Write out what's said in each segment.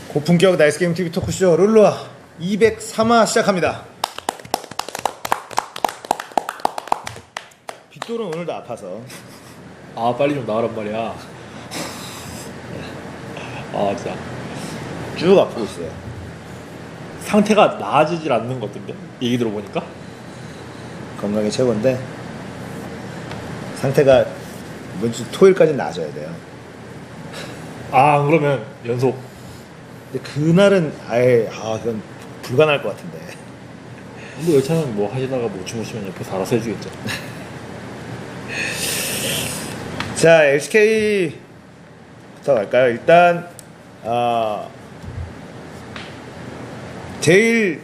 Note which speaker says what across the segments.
Speaker 1: 고품격 나이스게임 TV 토크쇼 룰루아 203화 시작합니다. 빗돌은 오늘도 아파서
Speaker 2: 아 빨리 좀 나와란 말이야. 아 진짜
Speaker 1: 쭉 아프고 있어요.
Speaker 2: 상태가 나아지질 않는 것 같은데 얘기 들어보니까.
Speaker 1: 건강이 최고인데 상태가 이번 주 토요일까지 나아져야 돼요.
Speaker 2: 아 그러면 연속.
Speaker 1: 근데 그날은 아예 이건 불가능할 것 같은데.
Speaker 2: 근데 여차는 뭐 하시다가 뭐 주무시면 옆에서 알아서 해주겠죠.
Speaker 1: 자, LCK부터 갈까요? 일단 제일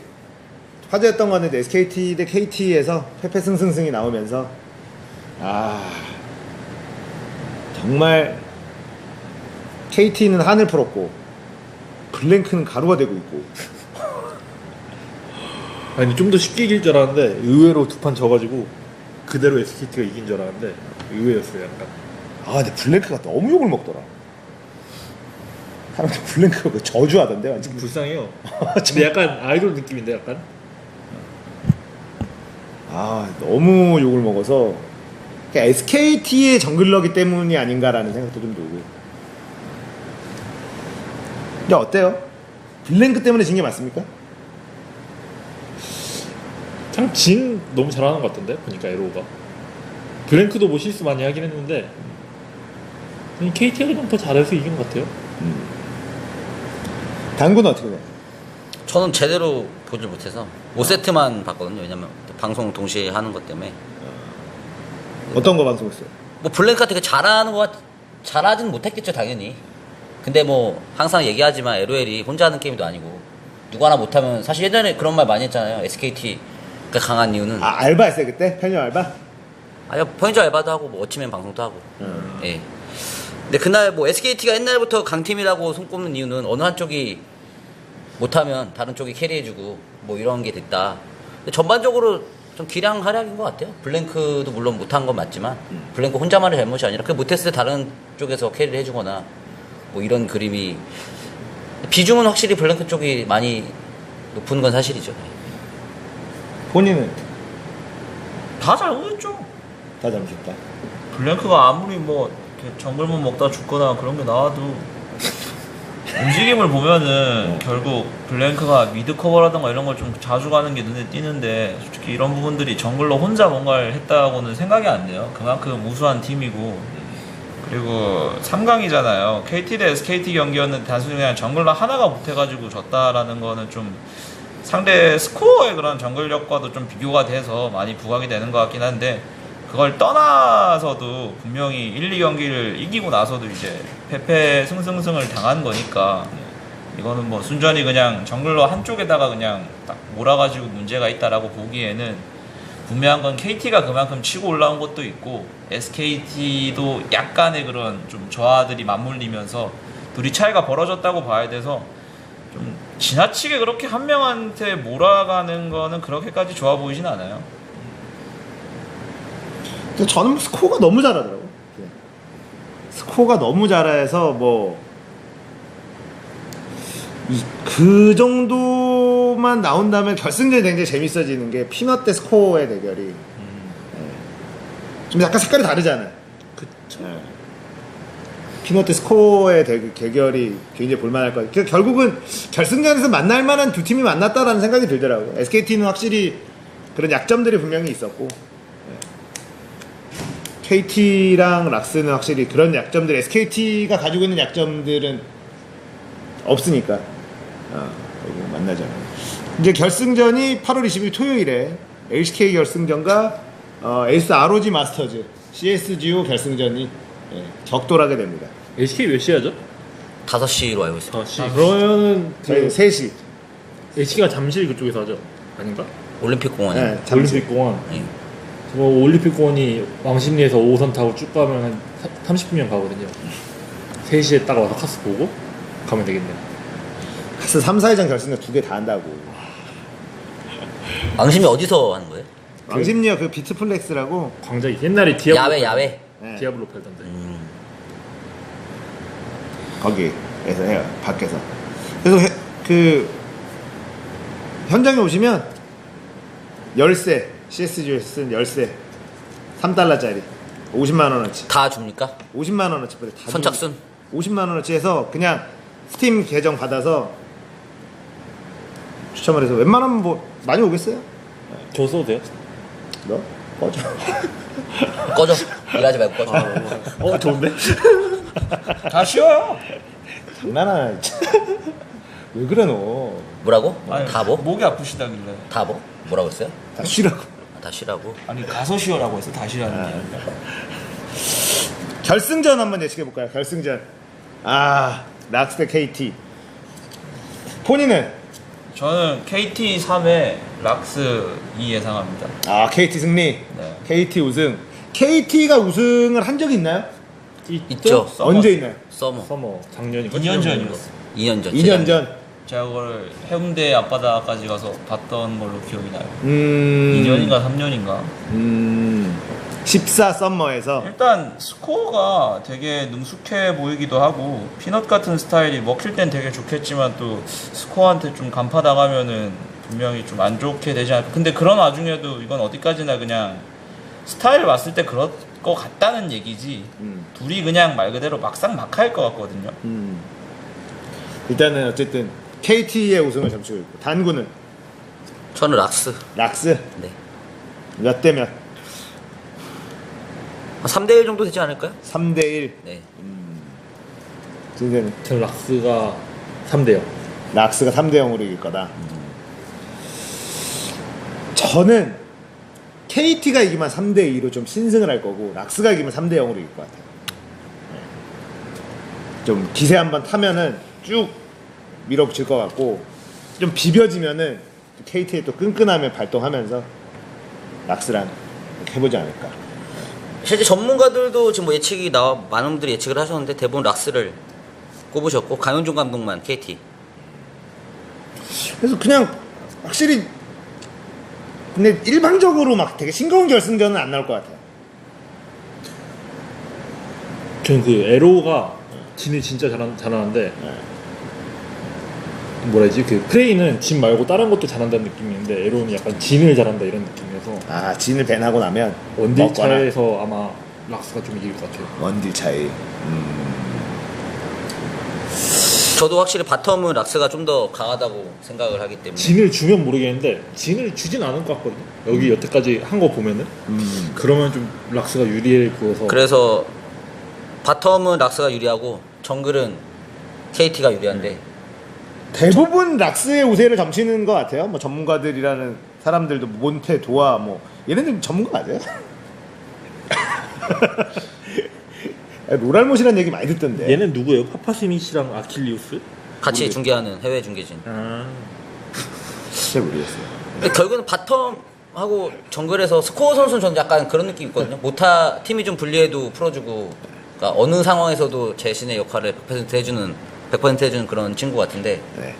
Speaker 1: 화제였던 거는 SKT 대 KT에서 패패승승승이 나오면서 정말 KT는 한을 풀었고 블랭크는 가루가 되고 있고.
Speaker 2: 아니 좀 더 쉽게 이길 줄 알았는데 의외로 두 판 져가지고 그대로 SKT가 이긴 줄 알았는데 의외였어요 약간.
Speaker 1: 근데 블랭크가 너무 욕을 먹더라. 사람들 블랭크가 그 저주하던데 완전.
Speaker 2: 불쌍해요. 근데 약간 아이돌 느낌인데 약간.
Speaker 1: 너무 욕을 먹어서 SKT의 정글러기 때문이 아닌가라는 생각도 좀 들고. 근데 어때요? 블랭크 때문에 진 게 맞습니까?
Speaker 2: 참 진 너무 잘하는 것 같던데 보니까 에로우가. 블랭크도 뭐 실수 많이 하긴 했는데 KT가 그냥 더 잘해서 이긴 것 같아요.
Speaker 1: 당구는 어떻게 돼요?
Speaker 3: 저는 제대로 보질 못해서 5세트만 봤거든요. 왜냐면 방송 동시에 하는 것 때문에.
Speaker 1: 어떤 거 방송했어요?
Speaker 3: 뭐 블랭크가 되게 잘하진 못했겠죠 당연히. 근데 뭐 항상 얘기하지만 LOL이 혼자 하는 게임도 아니고 누구 하나 못하면, 사실 예전에 그런 말 많이 했잖아요. SKT가 강한 이유는
Speaker 1: 알바했어요 그때? 편의점 알바?
Speaker 3: 아니요, 편의점 알바도 하고 뭐 어치맨 방송도 하고. 예. 근데 그날 뭐 SKT가 옛날부터 강팀이라고 손꼽는 이유는 어느 한쪽이 못하면 다른 쪽이 캐리해주고 뭐 이런 게 됐다. 근데 전반적으로 좀 기량 활약인 것 같아요. 블랭크도 물론 못한 건 맞지만 블랭크 혼자만의 잘못이 아니라 그 못했을 때 다른 쪽에서 캐리를 해주거나 뭐 이런 그림이, 비중은 확실히 블랭크 쪽이 많이 높은 건 사실이죠.
Speaker 1: 본인은
Speaker 4: 다 잘못했죠.
Speaker 1: 다 잘못했다.
Speaker 4: 블랭크가 아무리 뭐 이렇게 정글몬 먹다 죽거나 그런 게 나와도 움직임을 보면은 결국 블랭크가 미드 커버라던가 이런 걸 좀 자주 가는 게 눈에 띄는데, 솔직히 이런 부분들이 정글로 혼자 뭔가를 했다고는 생각이 안 돼요. 그만큼 우수한 팀이고, 그리고 3강이잖아요. KT 대 SKT 경기였는데 단순히 그냥 정글러 하나가 못해가지고 졌다라는 거는 좀 상대 스코어의 그런 정글력과도 좀 비교가 돼서 많이 부각이 되는 것 같긴 한데, 그걸 떠나서도 분명히 1, 2경기를 이기고 나서도 이제 패패승승승을 당한 거니까, 이거는 뭐 순전히 그냥 정글러 한쪽에다가 그냥 딱 몰아가지고 문제가 있다라고 보기에는, 분명한 건 KT가 그만큼 치고 올라온 것도 있고 SKT도 약간의 그런 좀 저하들이 맞물리면서 둘이 차이가 벌어졌다고 봐야 돼서, 좀 지나치게 그렇게 한 명한테 몰아가는 거는 그렇게까지 좋아 보이진 않아요.
Speaker 1: 근데 저는 스코어가 너무 잘하더라고. 스코어가 너무 잘해서 그 정도만 나온다면 결승전이 굉장히 재밌어지는 게 피넛 대 스코어의 대결이 좀 약간 색깔이 다르잖아요.
Speaker 2: 그쵸.
Speaker 1: 피넛 대 스코어의 대결이 굉장히 볼만할 것 같아요. 결국은 결승전에서 만날 만한 두 팀이 만났다라는 생각이 들더라고요. SKT는 확실히 그런 약점들이 분명히 있었고, KT랑 락스는 확실히 그런 약점들, SKT가 가지고 있는 약점들은 없으니까 만나잖아요. 이제 결승전이 8월 20일 토요일에 LCK 결승전과 에이스 ROG 마스터즈 CSGO 결승전이 적돌하게 됩니다.
Speaker 2: LCK 몇 시야죠?
Speaker 3: 5시로 알고 있어요.
Speaker 2: 5시. 그러면은
Speaker 1: 저희 3시.
Speaker 2: LCK가 잠실 그쪽에서 하죠? 아닌가?
Speaker 3: 올림픽 공원에.
Speaker 1: 네,
Speaker 2: 올림픽 공원. 뭐 올림픽 공원이 왕십리에서 5호선 타고 쭉 가면 한 30분이면 가거든요. 3시에 딱 와서 카스 보고 가면 되겠네요.
Speaker 1: 카스 3, 4회전 결승전 2개 다 한다고.
Speaker 3: 왕심이 어디서 하는 거예요?
Speaker 1: 왕십리역 그 비트플렉스라고.
Speaker 2: 광장이 옛날에 디아블로
Speaker 3: 야외.
Speaker 1: 네.
Speaker 2: 디아블로 팔던데.
Speaker 1: 거기에서 해요, 밖에서. 그래서 그 현장에 오시면 열쇠 CSG에서 쓴 열쇠 3달러짜리 50만 원어치
Speaker 3: 다 줍니까?
Speaker 1: 50만 원어치 다
Speaker 3: 선착순?
Speaker 1: 50만 원어치 해서 그냥 스팀 계정 받아서 추첨을 해서 웬만하면 뭐 많이 오겠어요?
Speaker 2: 저 써도 돼요?
Speaker 1: 너? 꺼져.
Speaker 3: 꺼져. 일하지 말고 꺼져.
Speaker 1: 좋은데?
Speaker 4: 다 쉬어요.
Speaker 1: 장난하나 진짜. 왜 그래 너?
Speaker 3: 뭐라고?
Speaker 4: 아니,
Speaker 3: 다 뭐?
Speaker 4: 목이 아프시다길래.
Speaker 3: 다 뭐? 뭐라고 했어요?
Speaker 1: 다 쉬라고.
Speaker 3: 아, 다 쉬라고.
Speaker 4: 아니 가서 쉬어라고 해서 다 쉬라는 게 아니라.
Speaker 1: 결승전 한번 예측해 볼까요? 결승전. 락스 대 KT. 포니는
Speaker 4: 저는 KT 3에 락스 2 예상합니다.
Speaker 1: KT 승리.
Speaker 4: 네.
Speaker 1: KT 우승. KT가 우승을 한 적이 있나요?
Speaker 3: 있죠.
Speaker 4: 서머.
Speaker 1: 언제 있나요?
Speaker 3: 서머.
Speaker 2: 서머 작년인가?
Speaker 4: 2년 전이었어.
Speaker 3: 2년 전.
Speaker 1: 2년 전.
Speaker 4: 제가 그걸 해운대 앞바다까지 가서 봤던 걸로 기억이 나요.
Speaker 1: 2년인가
Speaker 4: 2년인가 3년인가.
Speaker 1: 14 썸머에서
Speaker 4: 일단 스코어가 되게 능숙해 보이기도 하고 피넛 같은 스타일이 먹힐 땐 되게 좋겠지만 또 스코어한테 좀 간파당하면은 분명히 좀 안 좋게 되지 않을까. 근데 그런 와중에도 이건 어디까지나 그냥 스타일을 봤을 때 그럴 것 같다는 얘기지. 둘이 그냥 말 그대로 막상 막하일 것 같거든요.
Speaker 1: 일단은 어쨌든 KT의 우승을 점치고 있고 단구는
Speaker 3: 저는 락스.
Speaker 1: 락스
Speaker 3: 네.
Speaker 1: 몇 대 몇?
Speaker 3: 3대1 정도 되지 않을까요?
Speaker 1: 3대 1.
Speaker 3: 네.
Speaker 1: 진짜는
Speaker 2: 저는 락스가 3대요.
Speaker 1: 락스가 3대 0으로 이길 거다. 저는 KT가 이기면 3대 2로 좀 신승을 할 거고 락스가 이기면 3대 0으로 이길 것 같아요. 좀 기세 한번 타면은 쭉 밀어붙일 것 같고 좀 비벼지면은 KT의 또 끈끈함을 발동하면서 락스랑 이렇게 해보지 않을까.
Speaker 3: 실제 전문가들도 지금 뭐 예측이 많은 분들이 예측을 하셨는데 대부분 락스를 꼽으셨고 강현종 감독만 KT.
Speaker 1: 그래서 그냥 확실히 근데 일방적으로 막 되게 싱거운 결승전은 안 나올 것 같아요.
Speaker 2: 저는 그 에로가 진이 진짜 잘하는데 뭐라 해야지 그 프레이는 진 말고 다른 것도 잘한다는 느낌인데 에로는 약간 진을 잘한다 이런 느낌이어서
Speaker 1: 진을 밴하고 나면
Speaker 2: 원딜
Speaker 1: 먹거나.
Speaker 2: 차에서 아마 락스가 좀 이길 것 같아요.
Speaker 1: 원딜 차이.
Speaker 3: 저도 확실히 바텀은 락스가 좀 더 강하다고 생각을 하기 때문에
Speaker 2: 진을 주면 모르겠는데 진을 주진 않을 것 같거든요. 여기 여태까지 한 거 보면은 그러면 좀 락스가 유리해 보여서
Speaker 3: 그래서 바텀은 락스가 유리하고 정글은 KT가 유리한데
Speaker 1: 대부분 락스의 우세를 점치는 것 같아요. 뭐 전문가들이라는 사람들도 몬테, 도아 뭐 얘네들 전문가 맞아요? 로랄못이라는 얘기 많이 듣던데.
Speaker 2: 얘는 누구예요? 파파스미시랑 아킬리우스?
Speaker 3: 같이 중계하는 해외 중계진.
Speaker 1: 잘 모르겠어요.
Speaker 3: 근데 결국은 바텀하고 정글에서 스코어 선수는 저는 약간 그런 느낌이 있거든요. 모타 팀이 좀 불리해도 풀어주고 그러니까 어느 상황에서도 자신의 역할을 100% 해주는 그런 친구 같은데
Speaker 1: 네.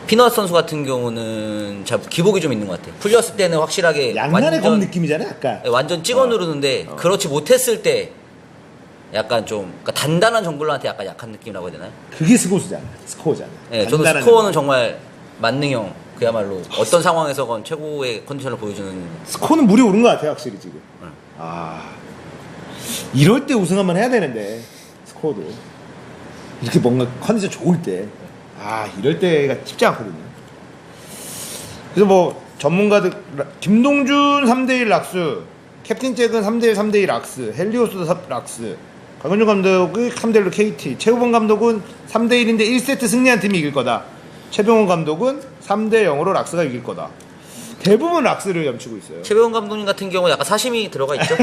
Speaker 3: 피넛 선수 같은 경우는 잘 기복이 좀 있는 것 같아요. 풀렸을 때는 확실하게
Speaker 1: 양날의 검 느낌이잖아요, 약간.
Speaker 3: 완전 찍어 누르는데 그렇지 못했을 때 약간 좀 그러니까 단단한 정글러한테 약간 약한 느낌이라고 해야 되나요?
Speaker 1: 그게 스코어잖아.
Speaker 3: 네, 저도
Speaker 1: 단단한
Speaker 3: 스코어는 정말 만능형 그야말로 어떤 상황에서건 최고의 컨디션을 보여주는
Speaker 1: 스코어는 물이 오른 것 같아요, 확실히 지금.
Speaker 3: 응.
Speaker 1: 이럴 때 우승 한번 해야 되는데 스코어도 이렇게 뭔가 컨디션 좋을 때 이럴 때가 쉽지 않거든요. 그래서 뭐 전문가들 김동준 3대1 락스, 캡틴 잭은 3대1 3대2 락스, 헬리오스도 락스, 강현종 감독이 3대1로 KT, 최우범 감독은 3대1인데 1세트 승리한 팀이 이길 거다. 최병원 감독은 3대0으로 락스가 이길 거다. 대부분 락스를 점치고 있어요.
Speaker 3: 최병원 감독님 같은 경우 약간 사심이 들어가 있죠.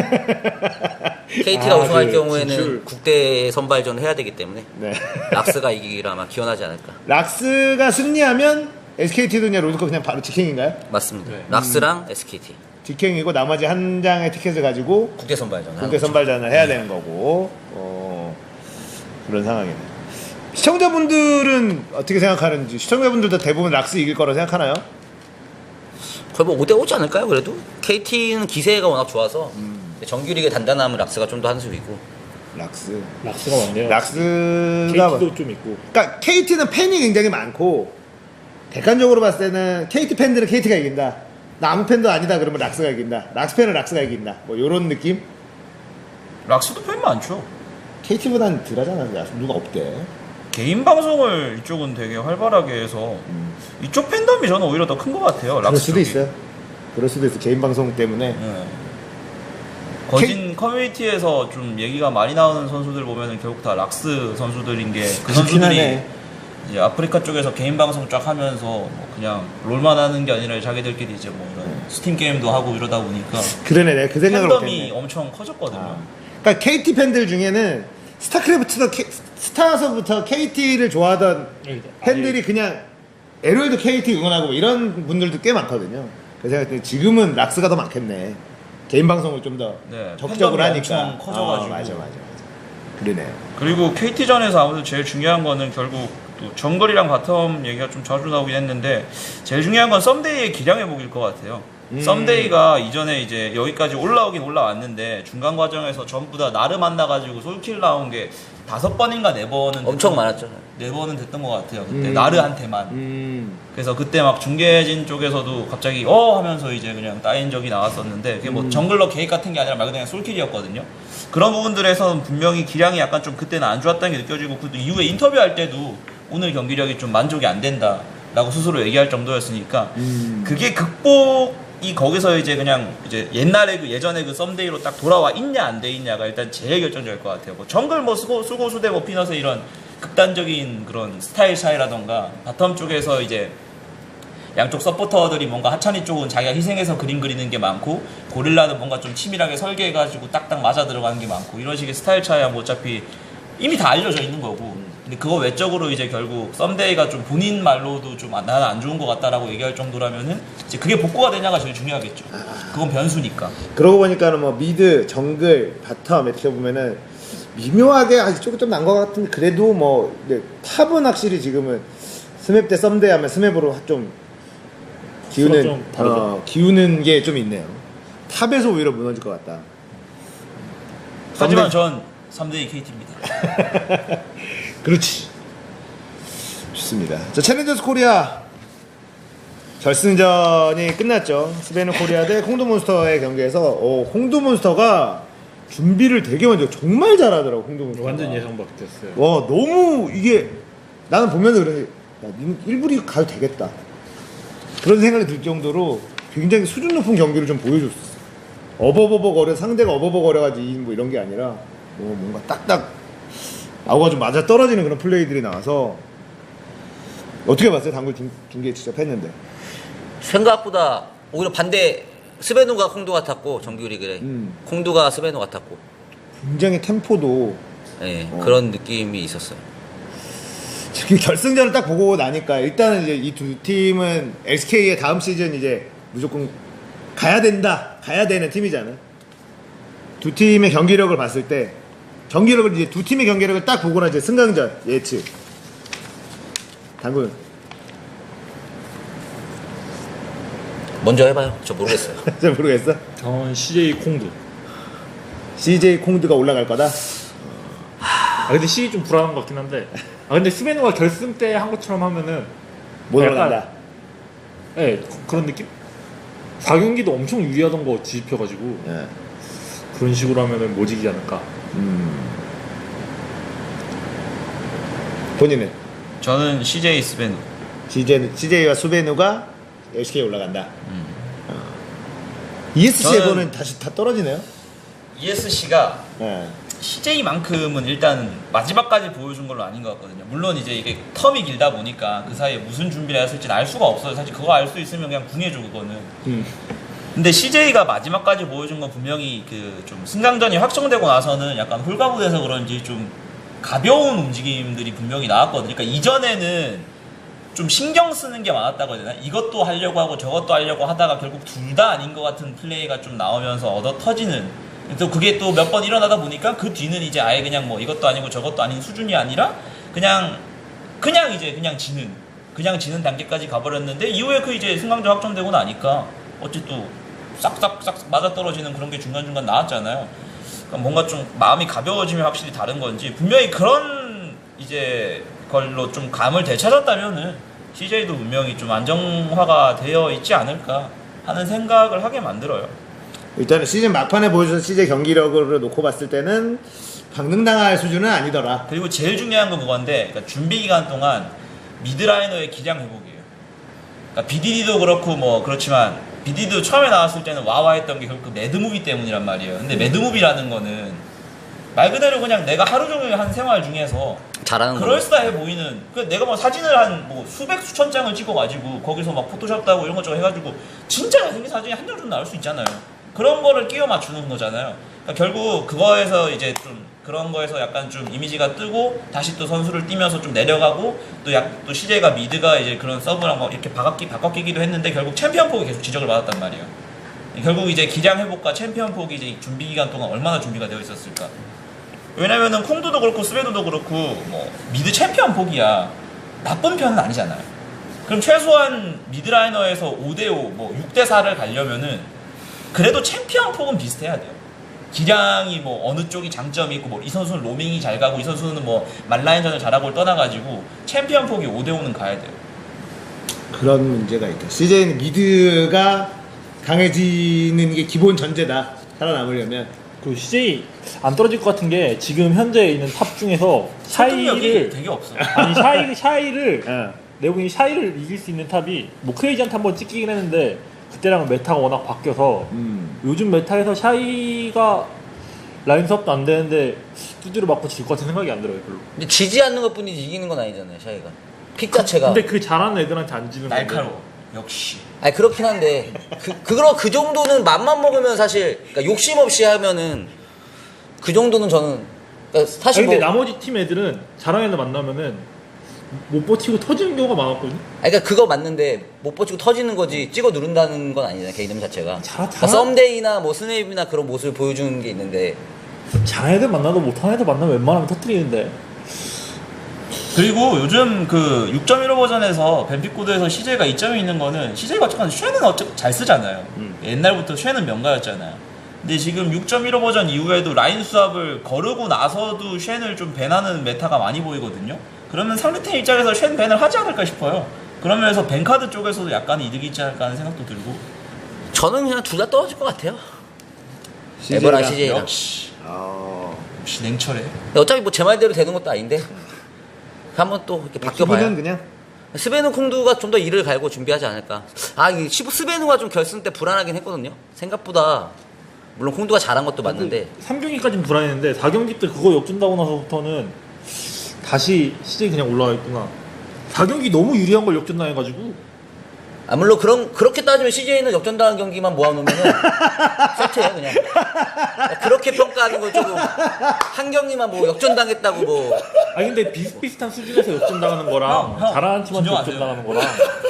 Speaker 3: KT가 우승할
Speaker 2: 그
Speaker 3: 경우에는
Speaker 2: 진출.
Speaker 3: 국대 선발전을 해야 되기 때문에
Speaker 1: 네.
Speaker 3: 락스가 이기기를 아마 기원하지 않을까.
Speaker 1: 락스가 승리하면 SKT도 그냥 롤드컵 그냥 바로 직행인가요?
Speaker 3: 맞습니다.
Speaker 2: 네.
Speaker 3: 락스랑 SKT
Speaker 1: 직행이고 나머지 한 장의 티켓을 가지고
Speaker 3: 국대 선발전. 하는
Speaker 1: 국대
Speaker 3: 거죠.
Speaker 1: 선발전을 해야 되는 거고 그런 상황이네요. 시청자분들은 어떻게 생각하는지 시청자분들도 대부분 락스 이길 거라고 생각하나요?
Speaker 3: 거의 뭐 5대5지 않을까요? 그래도 KT는 기세가 워낙 좋아서 정규리그 단단함은 락스가 좀 더 한 수이고
Speaker 2: 락스가 많네요.
Speaker 1: 락스가
Speaker 2: KT도 좀 있고.
Speaker 1: 그러니까 KT는 팬이 굉장히 많고 객관적으로 봤을 때는 KT 팬들은 KT가 이긴다. 나 아무 팬도 아니다 그러면 락스가 이긴다. 락스 팬은 락스가 이긴다. 뭐 이런 느낌?
Speaker 4: 락스도 팬 많죠.
Speaker 1: KT보다는 덜하잖아. 누가 없대.
Speaker 4: 개인 방송을 이쪽은 되게 활발하게 해서 이쪽 팬덤이 저는 오히려 더 큰 것 같아요.
Speaker 1: 그럴
Speaker 4: 락스
Speaker 1: 수도
Speaker 4: 쪽이.
Speaker 1: 있어요. 그럴 수도 있어. 개인 방송 때문에.
Speaker 4: 네. 거진 커뮤니티에서 좀 얘기가 많이 나오는 선수들 보면은 결국 다 락스 선수들인 게 그
Speaker 1: 그렇긴
Speaker 4: 선수들이
Speaker 1: 하네.
Speaker 4: 이제 아프리카 쪽에서 개인 방송 쫙 하면서 뭐 그냥 롤만 하는 게 아니라 자기들끼리 이제 뭐 이런 스팀 게임도 하고 이러다 보니까
Speaker 1: 그러네. 내가 그 생각을
Speaker 4: 팬덤이
Speaker 1: 못했네.
Speaker 4: 엄청 커졌거든요.
Speaker 1: 아. 그러니까 KT 팬들 중에는 스타서부터 KT를 좋아하던 팬들이 그냥 LOL도 KT 응원하고 뭐 이런 분들도 꽤 많거든요. 그래서 생각했더니 지금은 락스가 더 많겠네. 개인 방송을 좀 더
Speaker 4: 네,
Speaker 1: 적극적으로
Speaker 4: 팬덤이
Speaker 1: 하니까.
Speaker 4: 엄청 커져가지고.
Speaker 1: 맞아. 그러네.
Speaker 4: 그리고 KT전에서 아무래도 제일 중요한 거는 결국 또 정글이랑 바텀 얘기가 좀 자주 나오긴 했는데 제일 중요한 건 썸데이의 기량 회복일 것 같아요. 썸데이가 이전에 이제 여기까지 올라오긴 올라왔는데 중간 과정에서 전부 다 나를 만나가지고 솔킬 나온 게 5번인가 4번은
Speaker 3: 엄청 많았죠.
Speaker 4: 4번은 됐던 것 같아요. 그때 나르한테만.
Speaker 1: 그
Speaker 4: 그래서 그때 막 중계진 쪽에서도 갑자기 하면서 이제 그냥 따인 적이 나왔었는데 그게 뭐 정글러 계획 같은 게 아니라 말 그대로 그냥 솔킬이었거든요. 그런 부분들에서는 분명히 기량이 약간 좀 그때는 안 좋았다는 게 느껴지고 그 이후에 인터뷰할 때도 오늘 경기력이 좀 만족이 안 된다 라고 스스로 얘기할 정도였으니까 그게 극복이 거기서 이제 그냥 이제 옛날에 예전에 그 썸데이로 딱 돌아와 있냐 안 돼 있냐가 일단 제일 결정적일 것 같아요. 뭐 정글 뭐 수고 수대 뭐 피넛의 이런 극단적인 그런 스타일 차이라던가 바텀 쪽에서 이제 양쪽 서포터들이 뭔가 하찬이 쪽은 자기가 희생해서 그림 그리는 게 많고 고릴라는 뭔가 좀 치밀하게 설계해가지고 딱딱 맞아 들어가는 게 많고 이런 식의 스타일 차이야 뭐 어차피 이미 다 알려져 있는 거고 근데 그거 외적으로 이제 결국 썸데이가 좀 본인 말로도 좀 나는 안 좋은 것 같다라고 얘기할 정도라면은 이제 그게 복구가 되냐가 제일 중요하겠죠. 그건 변수니까.
Speaker 1: 그러고 보니까는 뭐 미드, 정글, 바텀 이렇게 보면은 미묘하게 아직 조금 좀 난 것 같은데 그래도 뭐 탑은 확실히 지금은 스맵 때 썸데이 하면 스맵으로 좀 기우는
Speaker 2: 좀 다르죠.
Speaker 1: 기우는 게 좀 있네요. 탑에서 오히려 무너질 것 같다.
Speaker 4: 하지만 전 3대2 KT입니다.
Speaker 1: 그렇지. 좋습니다. 자, 챌린저스 코리아 결승전이 끝났죠. 스베누 코리아 대 콩두몬스터의 경기에서 홍두몬스터가 준비를 되게 먼저 정말 잘하더라고. 홍두몬스터
Speaker 2: 완전 예상 밖이었어요.
Speaker 1: 와 너무 이게 나는 보면서 그러는데 야, 일부리 가도 되겠다 그런 생각이 들 정도로 굉장히 수준 높은 경기를 좀 보여줬어. 어버버버거려 상대가 어버버거려가지고 뭐 이런 게 아니라 뭔가 딱딱 아우가 좀 맞아 떨어지는 그런 플레이들이 나와서 어떻게 봤어요? 당구 중계 직접 했는데
Speaker 3: 생각보다 오히려 반대 스베누가 콩두 같았고 정규 리그에 콩두가 스베누 같았고
Speaker 1: 굉장히 템포도
Speaker 3: 예, 그런 느낌이 있었어요.
Speaker 1: 그 결승전을 딱 보고 나니까 일단은 이제 이 두 팀은 SK의 다음 시즌 이제 무조건 가야 되는 팀이잖아. 두 팀의 경기력을 봤을 때 경기력을 이제 두 팀의 경기력을 딱 보고 나서 이제 승강전 예측. 당근
Speaker 3: 먼저 해봐요. 저 모르겠어요.
Speaker 1: 잘 모르겠어.
Speaker 2: 저는 CJ 콩두.
Speaker 1: CJ 콩드가 올라갈 거다.
Speaker 2: 근데 CJ 좀 불안한 것 같긴 한데. 근데 스베누가 결승 때 한 것처럼 하면은
Speaker 1: 못
Speaker 2: 약간-
Speaker 1: 올라간다.
Speaker 2: 예, 그런 느낌? 4경기도 엄청 유리하던 거 뒤집혀가지고
Speaker 1: 예.
Speaker 2: 그런 식으로 하면은 못 이기지 않을까.
Speaker 1: 본인은
Speaker 4: 저는 CJ 스베누.
Speaker 1: CJ와 수베누가 SK에 올라간다. ESC에서는 다시 다 떨어지네요.
Speaker 4: ESC가
Speaker 1: 예.
Speaker 4: CJ만큼은 일단 마지막까지 보여준 걸로 아닌 것 같거든요. 물론 이제 이게 텀이 길다 보니까 그 사이에 무슨 준비를 했을지는 알 수가 없어요. 사실 그거 알 수 있으면 그냥 궁해줘 그거는. 근데 CJ가 마지막까지 보여준 건 분명히 그 좀 승강전이 확정되고 나서는 약간 홀가분해서 그런지 좀 가벼운 움직임들이 분명히 나왔거든요. 그러니까 이전에는 좀 신경 쓰는 게 많았다고 해야 되나? 이것도 하려고 하고 저것도 하려고 하다가 결국 둘 다 아닌 것 같은 플레이가 좀 나오면서 얻어 터지는 또 그게 또 몇 번 일어나다 보니까 그 뒤는 이제 아예 그냥 뭐 이것도 아니고 저것도 아닌 수준이 아니라 그냥 지는 단계까지 가버렸는데 이후에 그 이제 승강전 확정되고 나니까 어찌 또 싹싹싹 맞아떨어지는 그런 게 중간중간 나왔잖아요. 그러니까 뭔가 좀 마음이 가벼워지면 확실히 다른 건지 분명히 그런 이제 걸로 좀 감을 되찾았다면은 CJ도 분명히 좀 안정화가 되어 있지 않을까 하는 생각을 하게 만들어요.
Speaker 1: 일단은 시즌 막판에 보여준 CJ 경기력을 놓고 봤을 때는 강등당할 수준은 아니더라.
Speaker 4: 그리고 제일 중요한 건 그건데 그러니까 준비 기간 동안 미드라이너의 기량 회복이에요. 그러니까 BDD도 그렇고 뭐 그렇지만 BDD도 처음에 나왔을 때는 와와했던 게 결국 매드무비 때문이란 말이에요. 근데 매드무비라는 거는 말 그대로 그냥 내가 하루 종일 한 생활 중에서
Speaker 3: 잘하는 거.
Speaker 4: 그럴싸해 보이는 그 내가 뭐 사진을 한 뭐 수백 수천 장을 찍어가지고 거기서 막 포토샵도 하고 이런 것 저것 해가지고 진짜 잘생긴 사진이 한 장 정도 나올 수 있잖아요. 그런 거를 끼워 맞추는 거잖아요. 그러니까 결국 그거에서 이제 좀 그런 거에서 약간 좀 이미지가 뜨고 다시 또 선수를 뛰면서 좀 내려가고 또 CJ가 미드가 이제 그런 서브랑 막 이렇게 바꿔끼기도 했는데 결국 챔피언 폭이 계속 지적을 받았단 말이에요. 결국 이제 기량 회복과 챔피언 폭이 이제 준비 기간 동안 얼마나 준비가 되어 있었을까. 왜냐면은 콩두도 그렇고 스웨드도 그렇고 뭐 미드 챔피언 폭이야 나쁜 편은 아니잖아요. 그럼 최소한 미드라이너에서 5대5 뭐 6대4를 가려면은 그래도 챔피언 폭은 비슷해야 돼요. 기량이 뭐 어느 쪽이 장점이 있고 뭐 이 선수는 로밍이 잘 가고 이 선수는 뭐 말라인전을 잘하고를 떠나가지고 챔피언 폭이 5대5는 가야 돼요.
Speaker 1: 그런 문제가 있다. CJ는 미드가 강해지는 게 기본 전제다. 살아남으려면.
Speaker 2: 그 CJ 안 떨어질 것 같은 게 지금 현재 있는 탑 중에서
Speaker 4: 설득력이
Speaker 2: 샤이를
Speaker 4: 되게 없어.
Speaker 2: 아니 샤이를
Speaker 1: 어.
Speaker 2: 내보기 샤이를 이길 수 있는 탑이 뭐 크레이지한테 한번 찍히긴 했는데 그때랑 메타가 워낙 바뀌어서 요즘 메타에서 샤이가 라인업도 안 되는데 두드려 맞고 질 것 같은 생각이 안 들어요 별로.
Speaker 3: 근데 지지 않는 것 뿐이지 이기는 건 아니잖아요, 샤이가. 픽 자체가.
Speaker 2: 근데 그 잘하는 애들한테 안 지는 건데.
Speaker 4: 날카로워. 역시.
Speaker 3: 아니 그렇긴 한데 그 정도는 맘만 먹으면 사실 그러니까 욕심 없이 하면은 그 정도는 저는 그러니까 사실
Speaker 2: 아니, 근데
Speaker 3: 뭐
Speaker 2: 나머지 팀 애들은 잘하는 애들 만나면은 못 버티고 터지는 경우가 많았거든.
Speaker 3: 아니, 그러니까 그거 맞는데 못 버티고 터지는 거지 찍어 누른다는 건 아니잖아요 개인 이름 자체가. 그러니까 썸데이나 뭐 스네이프나 그런 모습을 보여주는 게 있는데
Speaker 2: 잘하는 애들 만나도 못하는 애들 만나면 웬만하면 터뜨리는데.
Speaker 4: 그리고 요즘 그 6.15 버전에서 벤피코드에서 CJ가 이점이 있는 거는 CJ가 어쨌든 쉐는 잘 쓰잖아요. 옛날부터 쉐는 명가였잖아요. 근데 지금 6.15 버전 이후에도 라인 수합을 거르고 나서도 쉔을 좀 밴하는 메타가 많이 보이거든요. 그러면 상대팀 입장에서 쉔 밴을 하지 않을까 싶어요. 그러면서 벤카드 쪽에서도 약간 이득이 있지 않을까 하는 생각도 들고.
Speaker 3: 저는 그냥 둘 다 떨어질 것 같아요.
Speaker 1: CJ 가.
Speaker 3: 에버랑 CJ가.
Speaker 4: 역시 냉철해.
Speaker 3: 어차피 뭐 제 말대로 되는 것도 아닌데 한번 또 이렇게 바뀌어봐요.
Speaker 1: 기분은 그냥
Speaker 3: 스베누 콩두가 좀 더 이를 갈고 준비하지 않을까. 아, 이 스베누가 좀 결승 때 불안하긴 했거든요. 생각보다 물론 콩두가 잘한 것도 맞는데
Speaker 2: 3경기까지는 불안했는데 4경기 때 그거 역전다고 나서부터는 다시 CJ 그냥 올라와 있구나. 4경기 너무 유리한 걸 역전당해가지고.
Speaker 3: 아 물론 그렇게 따지면 CJ는 역전당한 경기만 모아놓으면은 세트예요 그냥. 그렇게 평가하는 건 조금 한 경기만 뭐 역전당했다고 뭐.
Speaker 2: 아니 근데 비슷비슷한 수준에서 역전당하는 거랑
Speaker 4: 형,
Speaker 2: 잘하는 팀한테
Speaker 4: 진정 안 돼요.
Speaker 2: 역전당하는 거랑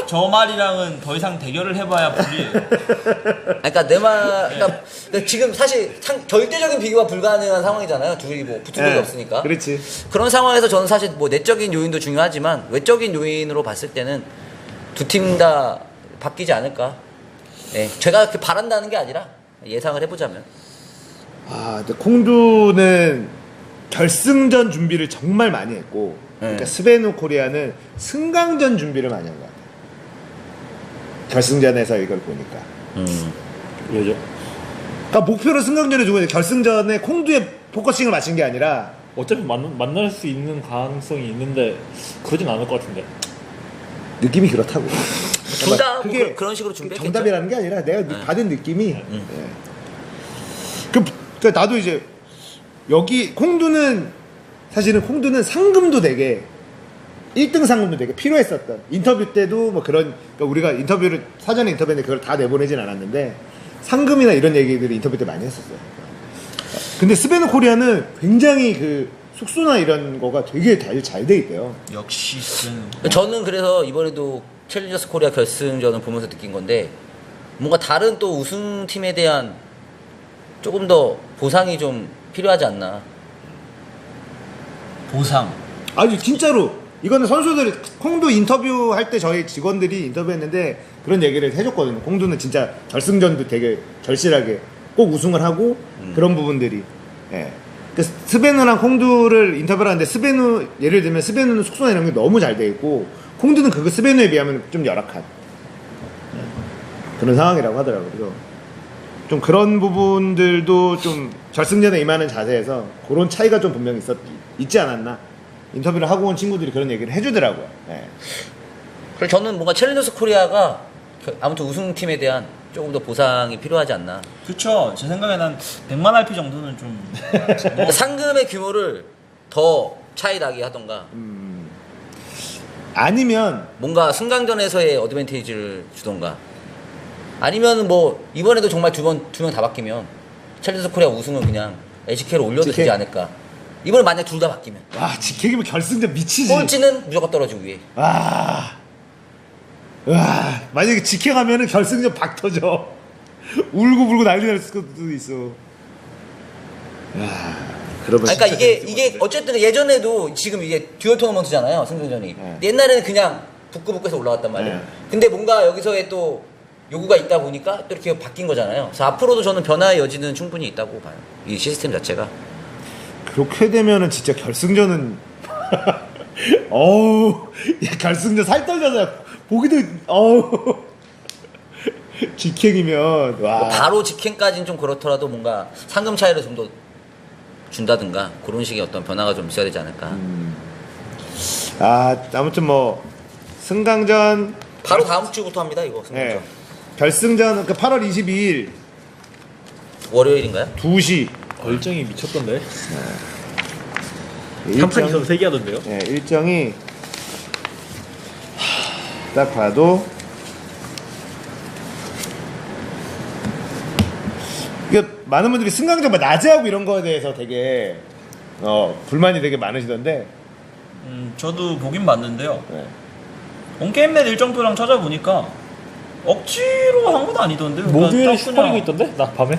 Speaker 4: 저 말이랑은 더 이상 대결을 해봐야 불리해요.
Speaker 3: 그러니까 내 말, 그러니까 지금 사실 절대적인 비교가 불가능한 상황이잖아요. 둘이 뭐 붙은 적이 없으니까.
Speaker 1: 그렇지.
Speaker 3: 그런 상황에서 저는 사실 뭐 내적인 요인도 중요하지만 외적인 요인으로 봤을 때는 두 팀 다 바뀌지 않을까. 예, 제가 그렇게 바란다는 게 아니라 예상을 해보자면.
Speaker 1: 아, 근데 콩두는 결승전 준비를 정말 많이 했고, 그러니까 스베누 코리아는 승강전 준비를 많이 한 것 같아요. 결승전에서 이걸 보니까.
Speaker 2: 왜죠?
Speaker 1: 그러니까 목표를 승강전에 두고 결승전에 콩두에 포커싱을 맞춘 게 아니라
Speaker 2: 어차피 만날 수 있는 가능성이 있는데 그러진 않을 것 같은데.
Speaker 1: 느낌이 그렇다고.
Speaker 3: 둘 다 뭐
Speaker 1: 그게
Speaker 3: 그런 식으로 준비했겠죠.
Speaker 1: 정답이라는 게 아니라 내가 받은 느낌이. 그러니까 나도 이제 여기 콩두는 사실은 콩두는 상금도 되게 1등 상금도 되게 필요했었던 인터뷰 때도 뭐 그런 그러니까 우리가 인터뷰를 사전에 인터뷰했는데 그걸 다 내보내진 않았는데 상금이나 이런 얘기들을 인터뷰 때 많이 했었어요. 근데 스베누 코리아는 굉장히 그 숙소나 이런 거가 되게 잘 돼 있대요.
Speaker 4: 역시
Speaker 3: 저는 그래서 이번에도 챌린저스 코리아 결승전을 보면서 느낀 건데 뭔가 다른 또 우승팀에 대한 조금 더 보상이 좀 필요하지 않나.
Speaker 4: 보상.
Speaker 1: 아니 진짜로 이거는 선수들 콩두 인터뷰할 때 저희 직원들이 인터뷰했는데 그런 얘기를 해줬거든요. 콩두는 진짜 결승전도 되게 절실하게 꼭 우승을 하고 그런 부분들이 예. 그 스베누랑 콩두를 인터뷰를 하는데 스베누 예를 들면 스베누는 속도나 이런 게 너무 잘 돼 있고 콩두는 그거 스베누에 비하면 좀 열악한 그런 상황이라고 하더라고요. 그래서 좀 그런 부분들도 좀 결승전에 임하는 자세에서 그런 차이가 좀 분명히 있지 않았나. 인터뷰를 하고 온 친구들이 그런 얘기를 해주더라고요. 예.
Speaker 3: 그래서 저는 뭔가 챌린저스 코리아가 아무튼 우승팀에 대한 조금 더 보상이 필요하지 않나.
Speaker 4: 그쵸. 제 생각에 난 100만 RP 정도는 좀
Speaker 3: 그러니까 상금의 규모를 더 차이 나게 하던가
Speaker 1: 아니면
Speaker 3: 뭔가 승강전에서의 어드밴티지를 주던가 아니면 뭐 이번에도 정말 두 명 다 바뀌면 챌린저스 코리아 우승은 그냥 LCK로 올려도
Speaker 1: LCK?
Speaker 3: 되지 않을까. 이번에 만약 둘 다 바뀌면
Speaker 1: 와 직행이면 결승전 미치지.
Speaker 3: 꼴찌는 무조건 떨어지고 위에.
Speaker 1: 와 만약에 직행하면은 결승전 박 터져. 울고 불고 난리 날 수도 있어. 그러면
Speaker 3: 그러니까
Speaker 1: 진짜
Speaker 3: 이게
Speaker 1: 재밌을 것 같은데.
Speaker 3: 어쨌든 예전에도 지금 이게 듀얼 토너먼트잖아요 승강전이.
Speaker 1: 네.
Speaker 3: 옛날에는 그냥 북구북구해서 올라갔단 말이에요.
Speaker 1: 네.
Speaker 3: 근데 뭔가 여기서의 또 요구가 있다 보니까 또 이렇게 바뀐 거잖아요. 그래서 앞으로도 저는 변화의 여지는 충분히 있다고 봐요. 이 시스템 자체가.
Speaker 1: 그렇게 되면은 진짜 결승전은 어우 야, 결승전 살 떨려서 보기도 어우 직행이면 와
Speaker 3: 뭐 바로 직행까지는 좀 그렇더라도 뭔가 상금 차이를 좀 더 준다든가 그런 식의 어떤 변화가 좀 있어야 되지 않을까.
Speaker 1: 아무튼 뭐 승강전
Speaker 3: 바로 다음 주부터 합니다 이거 승강전.
Speaker 1: 네. 결승전 그 8월 22일
Speaker 3: 월요일인가요?
Speaker 1: 2시
Speaker 2: 얼정이 미쳤던데.
Speaker 1: 일정-
Speaker 2: 한판 이선 3개 하던데요.
Speaker 1: 네, 일정이 딱 봐도 이게 많은 분들이 승강전 뭐 낮에 하고 이런 거에 대해서 되게 불만이 되게 많으시던데
Speaker 4: 저도 보긴 봤는데요.
Speaker 1: 네.
Speaker 4: 온게임넷 일정표랑 찾아보니까 억지로 한 건 아니던데요. 그러니까
Speaker 2: 목요일에
Speaker 4: 딱
Speaker 2: 슈퍼리그
Speaker 4: 그냥-
Speaker 2: 있던데? 나 밤에?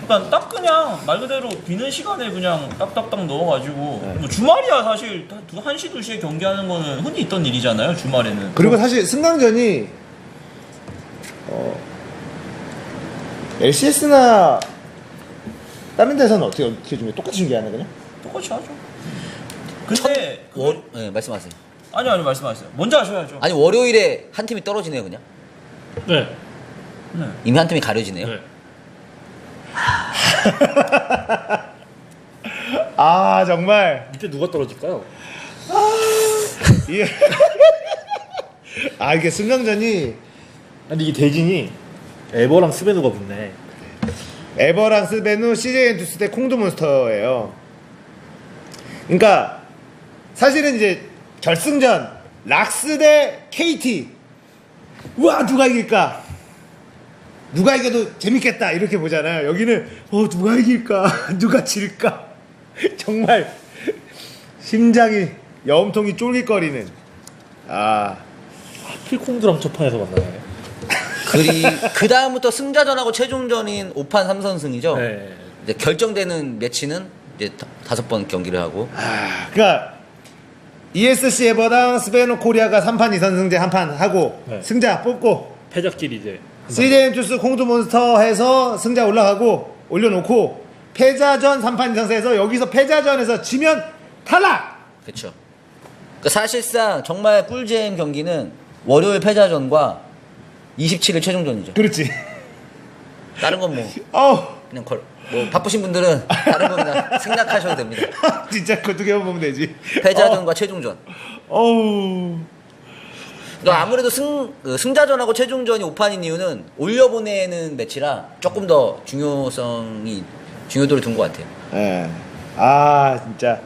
Speaker 4: 그러니까 딱 그냥 말 그대로 비는 시간에 그냥 딱딱딱 넣어가지고
Speaker 1: 네.
Speaker 4: 뭐 주말이야 사실 1시, 2시에 경기하는 거는 흔히 있던 일이잖아요 주말에는.
Speaker 1: 그리고 사실 승강전이 LCS나 다른 데서는 어떻게 중요해? 똑같이 중계하나 그냥?
Speaker 4: 똑같이 하죠. 근데
Speaker 3: 네 말씀하세요.
Speaker 4: 아니요 말씀하세요. 먼저 하셔야죠.
Speaker 3: 아니 월요일에 한 팀이 떨어지네요 그냥.
Speaker 2: 네.
Speaker 4: 네.
Speaker 3: 이미 한 팀이 가려지네요.
Speaker 2: 네.
Speaker 1: 아 정말
Speaker 2: 이때 누가 떨어질까요?
Speaker 1: 이게 이게 승강전이
Speaker 2: 근데 이게 대진이 에버랑 스베누가 붙네.
Speaker 1: 에버랑 스베누 CJ 엔투스 대 콩두몬스터예요. 그러니까 사실은 이제 결승전 락스 대 KT. 우와 누가 이길까? 누가 이겨도 재밌겠다 이렇게 보잖아요. 여기는 누가 이길까? 누가 질까? 정말 심장이 염통이 쫄깃거리는.
Speaker 2: 하필 콩두랑 첫판에서 만나네.
Speaker 3: 그 다음부터 승자전하고 최종전인 5판 3선승이죠.
Speaker 2: 네.
Speaker 3: 이제 결정되는 매치는 이제 5번 경기를 하고.
Speaker 1: 그러니까 ESC 에버랑 스베누 코리아가 3판 2선승제 한 판 하고
Speaker 2: 네.
Speaker 1: 승자 뽑고
Speaker 2: 패자끼리 이제
Speaker 1: CJ 엔투스 콩두몬스터 해서 승자 올려놓고 패자전 3판 2선승에서 여기서 패자전에서 지면 탈락.
Speaker 3: 그렇죠. 그러니까 사실상 정말 꿀잼 경기는 월요일 패자전과 27일 최종전이죠.
Speaker 1: 그렇지.
Speaker 3: 다른 건 뭐 그냥 뭐 바쁘신 분들은 다른 거 그냥 생략하셔도 됩니다.
Speaker 1: 진짜 그 두 개만 보면 되지.
Speaker 3: 패자전과 최종전.
Speaker 1: 어우.
Speaker 3: 그러니까 아무래도 승자전하고 최종전이 5판인 이유는 올려보내는 매치라 조금 더 중요도를 둔 것 같아요.
Speaker 1: 예. 진짜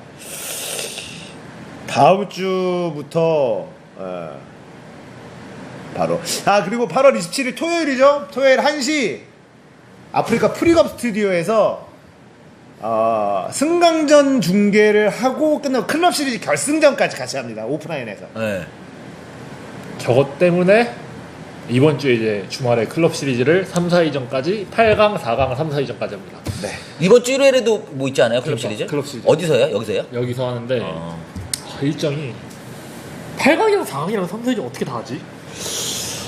Speaker 1: 다음 주부터 바로 그리고 8월 27일 토요일이죠. 토요일 1시 아프리카 프리검 스튜디오에서 승강전 중계를 하고 끝나고 클럽 시리즈 결승전까지 같이 합니다. 오프라인에서.
Speaker 3: 네.
Speaker 2: 저것 때문에 이번 주에 이제 주말에 클럽 시리즈를 3, 4위전까지 8강, 4강, 3, 4위전까지 합니다.
Speaker 1: 네.
Speaker 3: 이번 주 일요일에도 뭐 있지 않아요? 클럽
Speaker 2: 그러니까,
Speaker 3: 시리즈?
Speaker 2: 클럽 시리즈.
Speaker 3: 어디서요? 여기서요?
Speaker 2: 여기서 하는데 일정이 8강이랑 4강이랑 3, 4위전 어떻게 다 하지?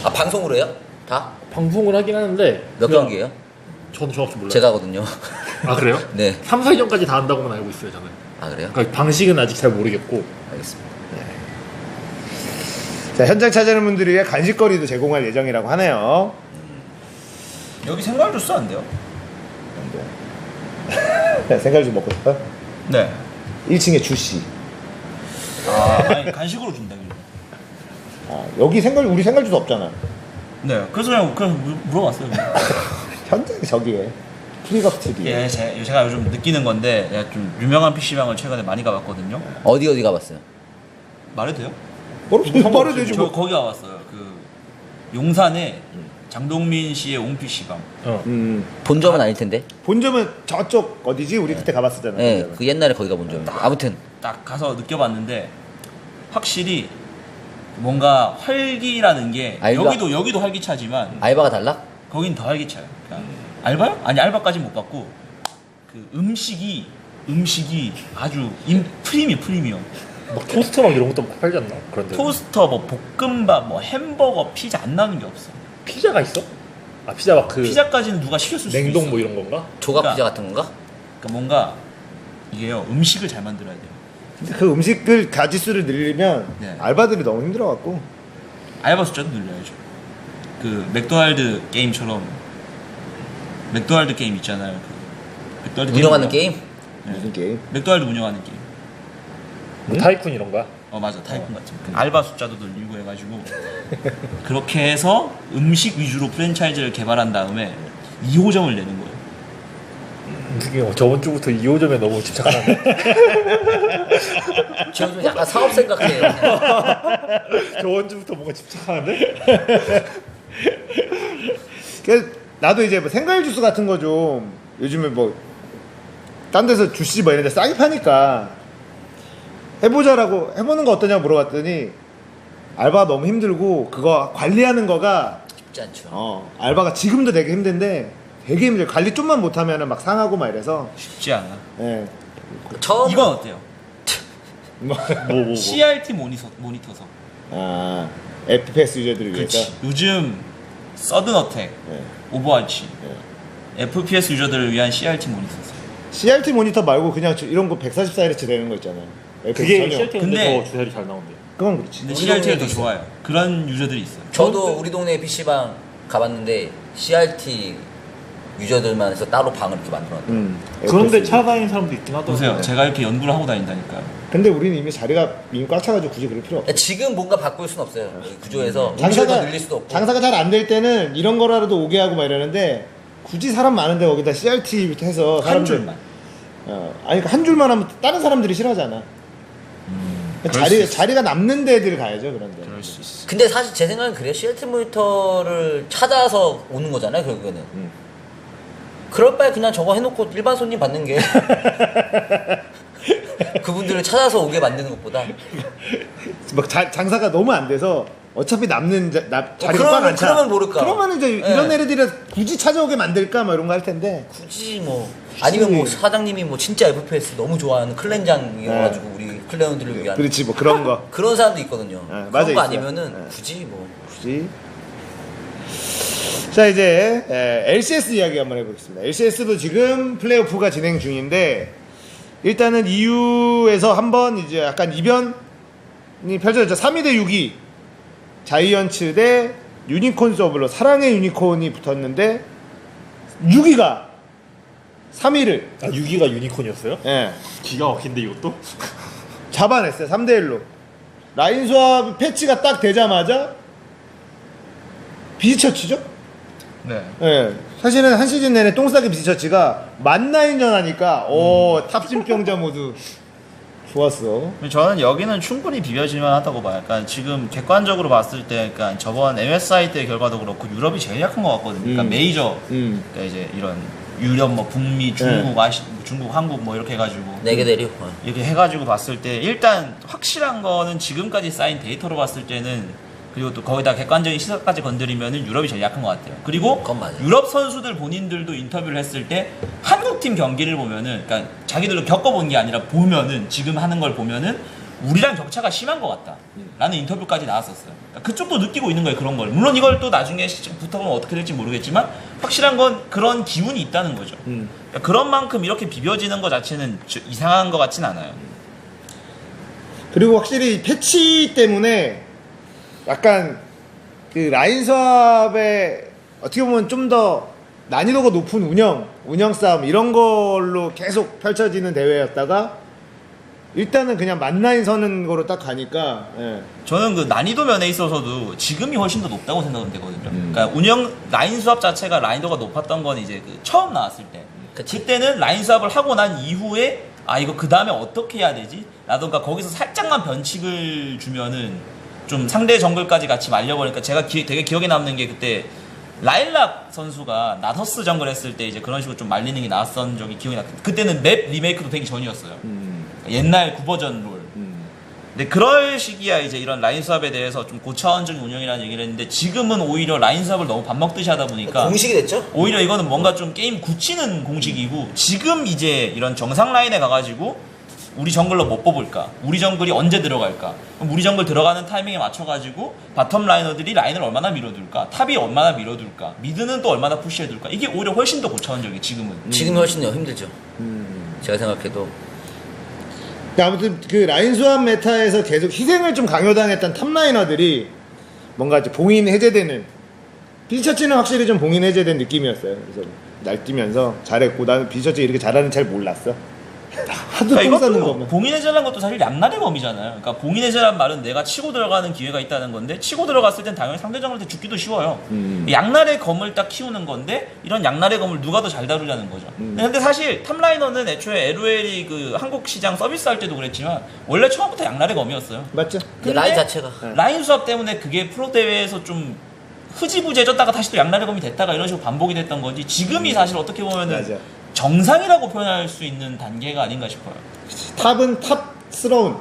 Speaker 3: 방송으로 해요? 다?
Speaker 2: 방송을 하긴 하는데
Speaker 3: 몇
Speaker 2: 그냥
Speaker 3: 경기예요?
Speaker 2: 저는 정확히 몰라요.
Speaker 3: 제가 하거든요.
Speaker 2: 아 그래요?
Speaker 3: 네.
Speaker 2: 3, 4위전까지 다 한다고만 알고 있어요 저는.
Speaker 3: 아 그래요?
Speaker 2: 그러니까 방식은 아직 잘 모르겠고.
Speaker 3: 알겠습니다.
Speaker 1: 자, 현장 찾아오는 분들을 위해 간식거리도 제공할 예정이라고 하네요.
Speaker 4: 여기 생과일 주스 안 돼요?
Speaker 1: 생각 좀 먹고 싶어?
Speaker 4: 네.
Speaker 1: 1층에 주시.
Speaker 4: 아니 간식으로 준다.
Speaker 1: 여기 우리 생갈주도 없잖아.
Speaker 4: 네. 그래서 그냥 물어봤어요. 그냥.
Speaker 1: 현장 저기에 프리거프트리.
Speaker 4: 예, 제가 요즘 느끼는 건데 제가 좀 유명한 PC방을 최근에 많이 가봤거든요.
Speaker 3: 어디 가봤어요?
Speaker 4: 말해도 돼요?
Speaker 1: 뭐를 되지
Speaker 4: 저
Speaker 1: 뭐.
Speaker 4: 거기 가봤어요. 그 용산에 장동민 씨의 옹 PC방.
Speaker 3: 본점은 아닐 텐데.
Speaker 1: 본점은 저쪽 어디지? 우리 그때 가봤었잖아.
Speaker 3: 네, 그 옛날에 거기가 본점인데. 아무튼
Speaker 4: 딱 가서 느껴봤는데 확실히 뭔가 활기라는 게 여기도 활기차지만
Speaker 3: 알바가 달라?
Speaker 4: 거긴 더 활기차요. 그러니까 알바요? 아니 알바까지 못 받고 그 음식이 아주 프리미엄.
Speaker 2: 막 토스트 막 이런 것도 팔지 않나? 그런데.
Speaker 4: 토스터, 뭐 볶음밥, 뭐 햄버거, 피자 안 나오는 게 없어.
Speaker 2: 피자가 있어? 아 피자 막 그
Speaker 4: 피자까지는 누가 시켰을 수도
Speaker 2: 냉동
Speaker 4: 있어.
Speaker 2: 뭐 이런 건가?
Speaker 3: 조각
Speaker 4: 그러니까-
Speaker 3: 피자 같은 건가?
Speaker 4: 그러니까 뭔가 이게요 음식을 잘 만들어야 돼요.
Speaker 1: 근데 그 음식을 가지수를 늘리면
Speaker 4: 네.
Speaker 1: 알바들이 너무 힘들어갖고.
Speaker 4: 알바 숫자도 늘려야죠. 그 맥도날드 게임처럼 맥도날드 게임 있잖아요. 그 맥도날드
Speaker 3: 운영하는
Speaker 4: 뭐야?
Speaker 3: 게임?
Speaker 1: 무슨 게임?
Speaker 4: 맥도날드 운영하는 게임.
Speaker 2: 뭐 타이쿤 이런 거야?
Speaker 4: 맞아 타이쿤 같은 거. 알바 숫자도 늘리고 해가지고 그렇게 해서 음식 위주로 프랜차이즈를 개발한 다음에 2호점을 내는 거예요.
Speaker 2: 무슨 저번 주부터 2호점에 너무 집착하는데.
Speaker 3: 지금 좀 약간 사업 생각해요.
Speaker 2: 저번 주부터 뭔가 집착하는데?
Speaker 1: 그래서 나도 이제 뭐 생과일 주스 같은 거 좀 요즘에 뭐 딴 데서 주시 뭐 이런 데 싸게 파니까 해보는 거 어떠냐고 물어봤더니 알바 너무 힘들고 그거 관리하는 거가
Speaker 3: 쉽지 않죠.
Speaker 1: 알바가 지금도 되게 힘든데 되게 힘들어요. 관리 좀만 못하면 막 상하고 막 이래서.
Speaker 4: 쉽지 않아.
Speaker 1: 예.
Speaker 3: 처음
Speaker 4: 이건 어때요?
Speaker 1: 뭐.
Speaker 4: CRT 모니터석.
Speaker 1: FPS 유저들을 위해서.
Speaker 4: 그렇지. 요즘 서든어택,
Speaker 1: 예.
Speaker 4: 오버워치, FPS 유저들을 위한 CRT 모니터석.
Speaker 1: CRT 모니터 말고 그냥 이런 거 144Hz 되는 거 있잖아요.
Speaker 2: 그게
Speaker 1: 전용.
Speaker 2: CRT인데
Speaker 4: 근데-
Speaker 2: 더 주사율이 잘 나온대.
Speaker 1: 그건 그렇지.
Speaker 4: 근데
Speaker 3: 우리
Speaker 4: CRT가 더
Speaker 3: 동네에도
Speaker 4: 좋아요. 그런 유저들이 있어요.
Speaker 3: 저도 우리 동네 PC방 가봤는데 CRT 유저들만 해서 따로 방을 이렇게 만들어놨다.
Speaker 2: 그런데
Speaker 1: FPS.
Speaker 2: 찾아다니는 사람도 있긴 하더라고요.
Speaker 4: 보세요. 제가 이렇게 연구를 하고 다닌다니까요.
Speaker 1: 근데 우리는 이미 자리가 이미 꽉 차가지고 굳이 그럴 필요 없어.
Speaker 3: 지금 뭔가 바꿀 순 없어요. 이 구조에서 음식을
Speaker 1: 장사가
Speaker 3: 더 늘릴 수도 없고.
Speaker 1: 장사가 잘 안 될 때는 이런 거라도 오게 하고 막 이러는데 굳이 사람 많은데 거기다 CRT 해서
Speaker 4: 한
Speaker 1: 사람들
Speaker 4: 줄만.
Speaker 1: 아니 그러니까 한 줄만 하면 다른 사람들이 싫어하잖아.
Speaker 4: 그럴 수 있어.
Speaker 1: 자리가 남는 데들 가야죠 그런데.
Speaker 4: 그럴 수 있어.
Speaker 3: 근데 사실 제 생각엔 그래요. CRT 모니터를 찾아서 오는 거잖아요, 결국에는. 그럴 바에 그냥 저거 해놓고 일반 손님 받는 게 그분들을 찾아서 오게 만드는 것보다.
Speaker 1: 막 장사가 너무 안 돼서 어차피 남는 자리가
Speaker 3: 그러면-
Speaker 1: 꽉 안 차.
Speaker 3: 그러면 모를까.
Speaker 1: 그러면 이제
Speaker 3: 네.
Speaker 1: 이런 애들이 굳이 찾아오게 만들까 뭐 이런 거 할 텐데.
Speaker 3: 굳이 뭐 아니면 뭐 사장님이 뭐 진짜 FPS 너무 좋아하는 클랜장이어가지고 우리 클레온들을 위한
Speaker 1: 그렇지 뭐 그런 거.
Speaker 3: 그런 사람도 있거든요.
Speaker 1: 맞아,
Speaker 3: 그런 거
Speaker 1: 있어요.
Speaker 3: 아니면은
Speaker 1: 네.
Speaker 3: 굳이 뭐
Speaker 1: 굳이. 자 이제 LCS 이야기 한번 해보겠습니다. LCS도 지금 플레이오프가 진행 중인데 일단은 EU에서 한번 이제 약간 이변이 펼쳐졌죠. 3위 대 6위 자이언츠 대 유니콘 서블로 사랑의 유니콘이 붙었는데 6위가 3위를
Speaker 2: 아 6위가 유니콘이었어요? 기가 막힌데 이것도?
Speaker 1: 잡아냈어요. 3대 1로. 라인 수압 패치가 딱 되자마자 비지처치죠?
Speaker 4: 네.
Speaker 1: 예. 사실은 한 시즌 내내 똥싸기 비지처치가 만나인전 하니까 탑진병자 모두 좋았어.
Speaker 4: 저는 여기는 충분히 비벼질만 하다고 봐요. 그러니까 지금 객관적으로 봤을 때, 그러니까 저번 MSI 때 결과도 그렇고 유럽이 제일 약한 것 같거든요. 그러니까 메이저, 그러니까 이제 이런 유럽, 뭐 북미, 중국, 중국, 한국 뭐 이렇게 해가지고
Speaker 3: 내게 내려.
Speaker 4: 이렇게 해가지고 봤을 때 일단 확실한 거는 지금까지 쌓인 데이터로 봤을 때는 그리고 또 거기다 객관적인 시각까지 건드리면은 유럽이 제일 약한 것 같아요. 그리고
Speaker 3: 그건 맞아요.
Speaker 4: 유럽 선수들 본인들도 인터뷰를 했을 때 한국 팀 경기를 보면은, 그러니까 자기들도 겪어본 게 아니라 보면은 지금 하는 걸 보면은 우리랑 격차가 심한 것 같다 라는 인터뷰까지 나왔었어요. 그러니까 그쪽도 느끼고 있는 거예요, 그런 걸. 물론 이걸 또 나중에 붙어보면 어떻게 될지 모르겠지만 확실한 건 그런 기운이 있다는 거죠. 그러니까 그런 만큼 이렇게 비벼지는 것 자체는 이상한 것 같진 않아요.
Speaker 1: 그리고 확실히 패치 때문에 약간 그 라인 수업에 어떻게 보면 좀 더 난이도가 높은 운영 싸움 이런 걸로 계속 펼쳐지는 대회였다가 일단은 그냥 만라인 서는 거로 딱 가니까 예.
Speaker 4: 저는 그 난이도 면에 있어서도 지금이 훨씬 더 높다고 생각은 되거든요. 그러니까 운영 라인 수업 자체가 난이도가 높았던 건 이제 그 처음 나왔을 때. 그때는 라인 수업을 하고 난 이후에 아 이거 그 다음에 어떻게 해야 되지? 라던가 거기서 살짝만 변칙을 주면은 좀 상대 정글까지 같이 말려버리니까 제가 되게 기억에 남는 게 그때 라일락 선수가 나서스 정글 했을 때 이제 그런 식으로 좀 말리는 게 나왔던 적이 기억이 나. 그때는 맵 리메이크도 되기 전이었어요. 옛날 9버전 롤. 근데 그럴 시기야 이제 이런 라인 수업에 대해서 좀 고차원적인 운영이라는 얘기를 했는데 지금은 오히려 라인 수업을 너무 밥 먹듯이 하다 보니까
Speaker 3: 공식이 됐죠?
Speaker 4: 오히려 이거는 뭔가 좀 게임 굳히는 공식이고 지금 이제 이런 정상 라인에 가가지고 우리 정글러 못 뽑을까? 우리 정글이 언제 들어갈까? 그럼 우리 정글 들어가는 타이밍에 맞춰가지고 바텀 라이너들이 라인을 얼마나 밀어둘까? 탑이 얼마나 밀어둘까? 미드는 또 얼마나 푸시해둘까? 이게 오히려 훨씬 더 고차원적이 지금은.
Speaker 3: 지금이 훨씬 더 힘들죠. 제가 생각해도.
Speaker 1: 아무튼 그 라인 수합 메타에서 계속 희생을 좀 강요당했던 탑라이너들이 뭔가 이제 봉인 해제되는 비셔츠는 확실히 좀 봉인 해제된 느낌이었어요. 그래서 날뛰면서 잘했고 나는 비셔츠 이렇게 잘하는 잘 몰랐어. 하도 똥 싸는
Speaker 4: 이것도
Speaker 1: 거면.
Speaker 4: 봉인해제라는 것도 사실 양날의 검이잖아요. 그러니까 봉인해제란 말은 내가 치고 들어가는 기회가 있다는 건데 치고 들어갔을 땐 당연히 상대 정글한테 죽기도 쉬워요. 양날의 검을 딱 키우는 건데 이런 양날의 검을 누가 더 잘 다루냐는 거죠. 근데 사실 탑라이너는 애초에 LOL이 그 한국 시장 서비스할 때도 그랬지만 원래 처음부터 양날의 검이었어요.
Speaker 1: 맞죠?
Speaker 3: 근데 라인 자체가.
Speaker 4: 라인 수업 때문에 그게 프로 대회에서 좀 흐지부지해졌다가 다시 또 양날의 검이 됐다가 이런 식으로 반복이 됐던 거지 지금이 사실 어떻게 보면은
Speaker 1: 맞아.
Speaker 4: 정상이라고 표현할 수 있는 단계가 아닌가 싶어요.
Speaker 1: 탑은 탑스러운.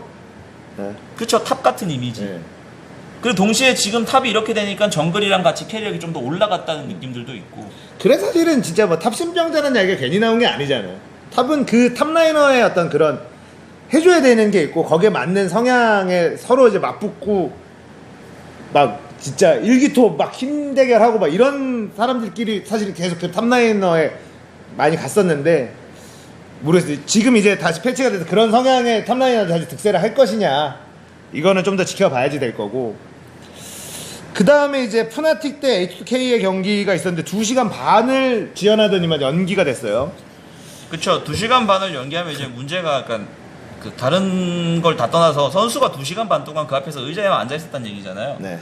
Speaker 1: 네.
Speaker 4: 그쵸, 탑 같은 이미지.
Speaker 1: 네.
Speaker 4: 그리고 동시에 지금 탑이 이렇게 되니까 정글이랑 같이 캐리력이 좀 더 올라갔다는 느낌들도 있고.
Speaker 1: 그래 사실은 진짜 뭐 탑신병자라는 얘기가 괜히 나온 게 아니잖아요. 탑은 그 탑라이너의 어떤 그런 해줘야 되는 게 있고 거기에 맞는 성향에 서로 이제 맞붙고 막 진짜 일기토 막 힘 대결하고 막 이런 사람들끼리 사실 계속 그 탑라이너에 많이 갔었는데 모르겠어요. 지금 이제 다시 패치가 돼서 그런 성향의 탑라이너를 다시 득세를 할 것이냐 이거는 좀 더 지켜봐야지 될 거고 그 다음에 이제 푸나틱 대 H2K의 경기가 있었는데 2시간 반을 지연하더니만 연기가 됐어요.
Speaker 4: 그쵸, 2시간 반을 연기하면 이제 문제가 약간 그 다른 걸 다 떠나서 선수가 2시간 반 동안 그 앞에서 의자에만 앉아있었다는 얘기잖아요.
Speaker 1: 네.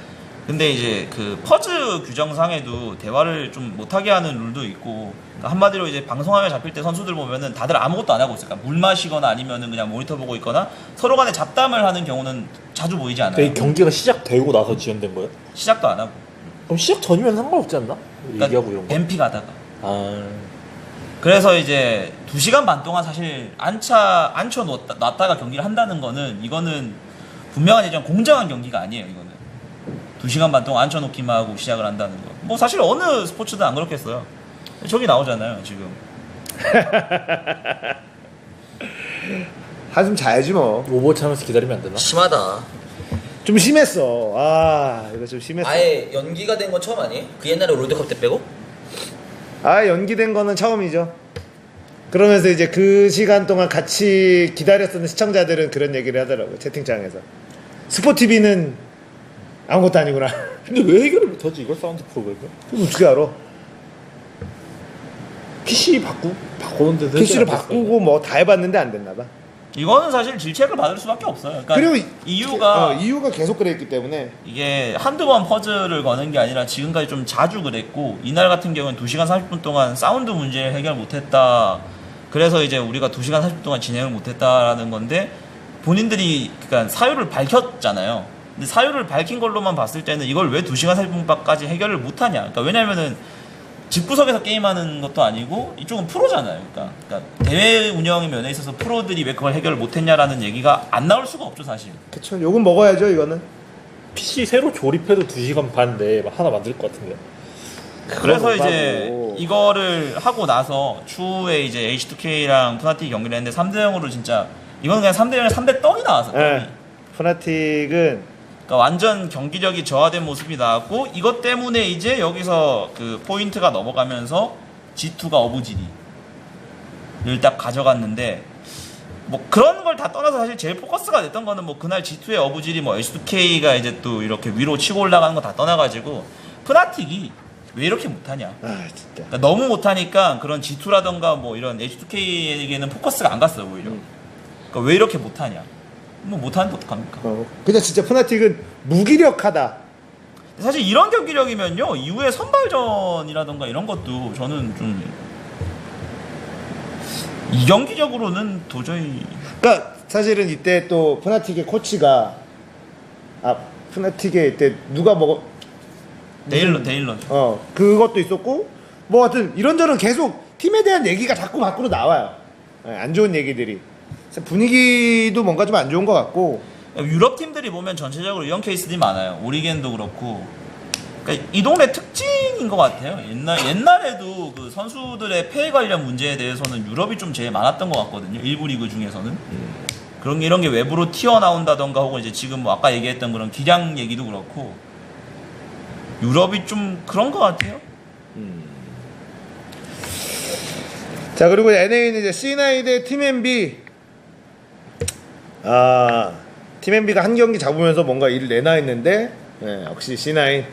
Speaker 4: 근데 이제 그 퍼즈 규정상에도 대화를 좀 못하게 하는 룰도 있고 그러니까 한마디로 이제 방송화면 잡힐 때 선수들 보면은 다들 아무것도 안 하고 있어요. 그러니까 물 마시거나 아니면은 그냥 모니터 보고 있거나 서로 간에 잡담을 하는 경우는 자주 보이지 않아요.
Speaker 2: 이 경기가 시작되고 나서 지연된 거예요?
Speaker 4: 시작도 안 하고.
Speaker 2: 그럼 시작 전이면 상관없지 않나?
Speaker 4: 그러니까
Speaker 2: 얘기하고 이런 거.
Speaker 4: 뱀피 가다가.
Speaker 2: 아,
Speaker 4: 그래서 이제 2시간 반 동안 사실 앉혀놨다가 경기를 한다는 거는 이거는 분명한 예전 공정한 경기가 아니에요. 이거는 2시간 반 동안 앉혀놓기만 하고 시작을 한다는 거. 뭐 사실 어느 스포츠든 안 그렇겠어요. 저기 나오잖아요 지금.
Speaker 1: 한숨 자야지 뭐.
Speaker 2: 오버워치 하면서 기다리면 안 되나?
Speaker 3: 심하다.
Speaker 1: 좀 심했어. 아 이거 좀 심했어.
Speaker 3: 아예 연기가 된 건 처음 아니에요? 그 옛날에 롤드컵 때 빼고?
Speaker 1: 아 연기된 거는 처음이죠. 그러면서 이제 그 시간 동안 같이 기다렸던 시청자들은 그런 얘기를 하더라고요. 채팅창에서. 스포티비는 아무것도 아니구나.
Speaker 2: 근데 왜 해결을 못하지 이걸 사운드 프로그램을?
Speaker 1: 그럼 어떻게 알아?
Speaker 2: PC 바꾸는데도
Speaker 1: PC를 바꾸고 뭐 다 해봤는데 안 됐나 봐.
Speaker 4: 이거는 사실 질책을 받을 수밖에 없어요. 그러니까
Speaker 1: 그리고
Speaker 4: 이유가
Speaker 1: 이유가 계속 그랬기 때문에
Speaker 4: 이게 한두 번 퍼즐을 거는 게 아니라 지금까지 좀 자주 그랬고 이날 같은 경우는 2시간 40분 동안 사운드 문제를 해결 못했다. 그래서 이제 우리가 2시간 40분 동안 진행을 못했다라는 건데 본인들이 그러니까 사유를 밝혔잖아요. 근데 사유를 밝힌 걸로만 봤을 때는 이걸 왜 2시간 40분까지 해결을 못하냐. 그러니까 왜냐면은 집구석에서 게임하는 것도 아니고 이쪽은 프로잖아요. 그러니까 대회 운영의 면에 있어서 프로들이 왜 그걸 해결을 못했냐라는 얘기가 안 나올 수가 없죠 사실.
Speaker 1: 그쵸. 욕은 먹어야죠 이거는.
Speaker 2: PC 새로 조립해도 2시간 반 내에 하나 만들 것 같은데.
Speaker 4: 그래서 이제
Speaker 1: 하고.
Speaker 4: 이거를 하고 나서 추후에 이제 H2K랑 푸나틱 경기를 했는데 3대 0으로 진짜 이건 그냥 3대 0에 3대 떡이 나왔어.
Speaker 1: 네. 프나틱은
Speaker 4: 그러니까 완전 경기력이 저하된 모습이 나왔고 이것 때문에 이제 여기서 그 포인트가 넘어가면서 G2가 어부지리를 딱 가져갔는데 뭐 그런 걸 다 떠나서 사실 제일 포커스가 됐던 거는 뭐 그날 G2의 어부지리 뭐 H2K가 이제 또 이렇게 위로 치고 올라가는 거 다 떠나가지고 프나틱이 왜 이렇게 못하냐.
Speaker 1: 아 진짜.
Speaker 4: 그러니까 너무 못하니까 그런 G2라던가 뭐 이런 H2K에게는 포커스가 안 갔어요 오히려. 그러니까 왜 이렇게 못하냐. 뭐 못하는데 어떡합니까?
Speaker 1: 근데 진짜 프나틱은 무기력하다.
Speaker 4: 사실 이런 경기력이면요 이후에 선발전이라던가 이런 것도 저는 좀 이 경기력으로는 도저히
Speaker 1: 그러니까 사실은 이때 또 프나틱의 코치가 프나틱의 이때 누가 먹어
Speaker 4: 데일러
Speaker 1: 그것도 있었고 뭐 하여튼 이런저런 계속 팀에 대한 얘기가 자꾸 밖으로 나와요. 안 좋은 얘기들이. 분위기도 뭔가 좀 안 좋은 것 같고.
Speaker 4: 유럽 팀들이 보면 전체적으로 이런 케이스들이 많아요. 오리겐도 그렇고. 그러니까 이 동네 특징인 것 같아요. 옛날에도 그 선수들의 폐해 관련 문제에 대해서는 유럽이 좀 제일 많았던 것 같거든요. 일부 리그 중에서는. 이런 게 외부로 튀어나온다던가 혹은 이제 지금 뭐 아까 얘기했던 그런 기량 얘기도 그렇고. 유럽이 좀 그런 것 같아요.
Speaker 1: 자, 그리고 NA는 이제 C9 대 팀NB. 팀NB가 한 경기 잡으면서 뭔가 일을 내나 했는데, 역시 C9.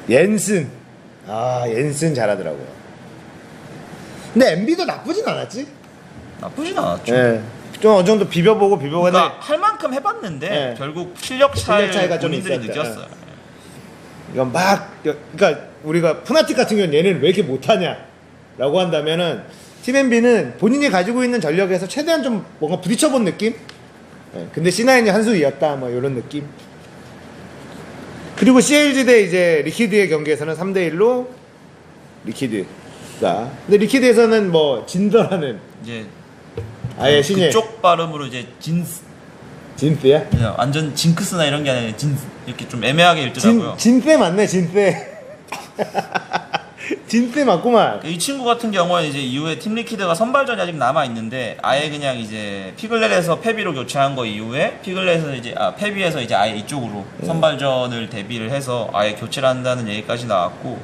Speaker 1: 옌슨. 옌슨 잘하더라고요. 근데 NB도 나쁘진 않았지?
Speaker 4: 나쁘진 않았죠.
Speaker 1: 좀 어느 정도 비벼보고
Speaker 4: 그러니까 할 만큼 해봤는데 결국 실력 차이가 본인들이 느꼈어요.
Speaker 1: 이건 그러니까 우리가 푸나틱 같은 경우는 얘는 왜 이렇게 못하냐라고 한다면은 팀NB는 본인이 가지고 있는 전력에서 최대한 좀 뭔가 부딪혀본 느낌? 근데 C9이 한 수 이었다 뭐 이런 느낌. 그리고 CLG 대 이제 리퀴드의 경기에서는 3대1로 리퀴드가. 근데 리퀴드에서는 뭐 진더라는
Speaker 4: 이제
Speaker 1: 아예 신예
Speaker 4: 그쪽 발음으로 이제
Speaker 1: 진스야?
Speaker 4: 그냥 완전 징크스나 이런 게 아니라 진스 이렇게 좀 애매하게 읽더라고요.
Speaker 1: 진세 맞네 진세. 진세 맞구만.
Speaker 4: 이 친구 같은 경우는 이제 이후에 팀 리퀴드가 선발전이 아직 남아 있는데 아예 그냥 이제 피글렛에서 페비로 교체한 거 이후에 피글렛에서 이제 페비에서 이제 아예 이쪽으로 선발전을 대비를 해서 아예 교체를 한다는 얘기까지 나왔고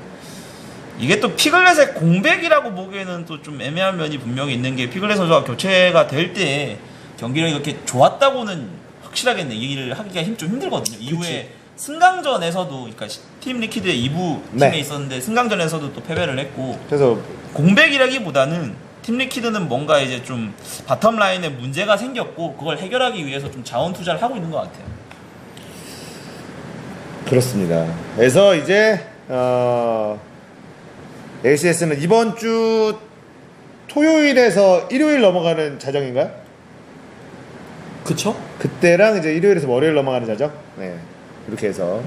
Speaker 4: 이게 또 피글렛의 공백이라고 보기에는 또 좀 애매한 면이 분명히 있는 게 피글렛 선수가 교체가 될 때 경기력이 이렇게 좋았다고는 확실하게 얘기를 하기가 좀 힘들거든요. 이후에 승강전에서도 그러니까 팀 리퀴드의 2부 팀에 있었는데 승강전에서도 또 패배를 했고
Speaker 1: 그래서
Speaker 4: 공백이라기보다는 팀 리퀴드는 뭔가 이제 좀 바텀 라인에 문제가 생겼고 그걸 해결하기 위해서 좀 자원 투자를 하고 있는 것 같아요.
Speaker 1: 그렇습니다. 그래서 이제 ACS는 이번 주 토요일에서 일요일 넘어가는 자정인가요?
Speaker 2: 그쵸?
Speaker 1: 그때랑 이제 일요일에서 월요일 넘어가는 자정. 이렇게 해서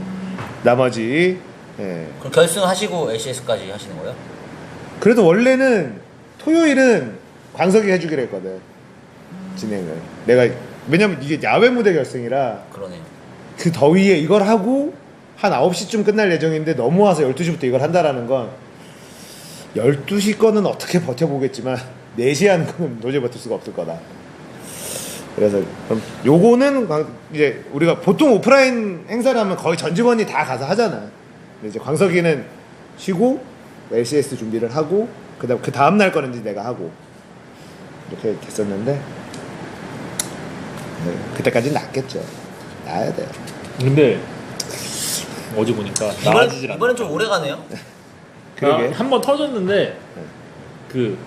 Speaker 1: 나머지
Speaker 3: 그럼 결승하시고 ACS까지 하시는 거예요?
Speaker 1: 그래도 원래는 토요일은 광석이 해주기로 했거든 진행을. 내가 왜냐면 이게 야외 무대 결승이라
Speaker 3: 그러네요.
Speaker 1: 그 더위에 이걸 하고 한 9시쯤 끝날 예정인데 넘어와서 12시부터 이걸 한다라는 건 12시 거는 어떻게 버텨보겠지만 4시 하는 거는 도저히 버틸 수가 없을 거다. 그래서 그럼 요거는 이제 우리가 보통 오프라인 행사를 하면 거의 전 직원이 다 가서 하잖아. 근데 이제 광석이는 쉬고 LCS 준비를 하고 그다음 그 다음 날 거는 이제 내가 하고 이렇게 됐었는데 그때까지는 낫겠죠. 나야 돼요.
Speaker 2: 근데 어제 보니까 나아지질 않아.
Speaker 3: 이번엔 좀 오래 가네요.
Speaker 1: 그러게.
Speaker 2: 한 번 터졌는데 그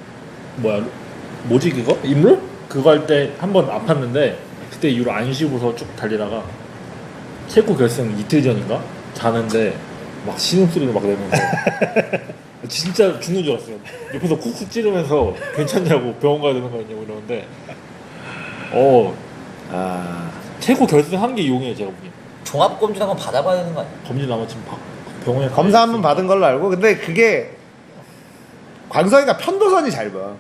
Speaker 2: 뭐지 그거? 임물? 그거 할 때 한 번 아팠는데 그때 이후로 안 쉬고서 쭉 달리다가 체코 결승 이틀 전인가 자는데 막 신음소리가 막 내면서 진짜 죽는 줄 알았어요. 옆에서 쿡쿡 찌르면서 괜찮냐고 병원 가야 되는 거 아니냐고 이러는데 체코 결승 한 게 용이에요 제가 보기엔.
Speaker 3: 종합 검진 한번 받아봐야 되는 거 아니에요?
Speaker 2: 검진 아마 지금 병원에
Speaker 1: 검사 한 번 받은 걸로 알고. 근데 그게 광석이가 편도선이 잘 봐.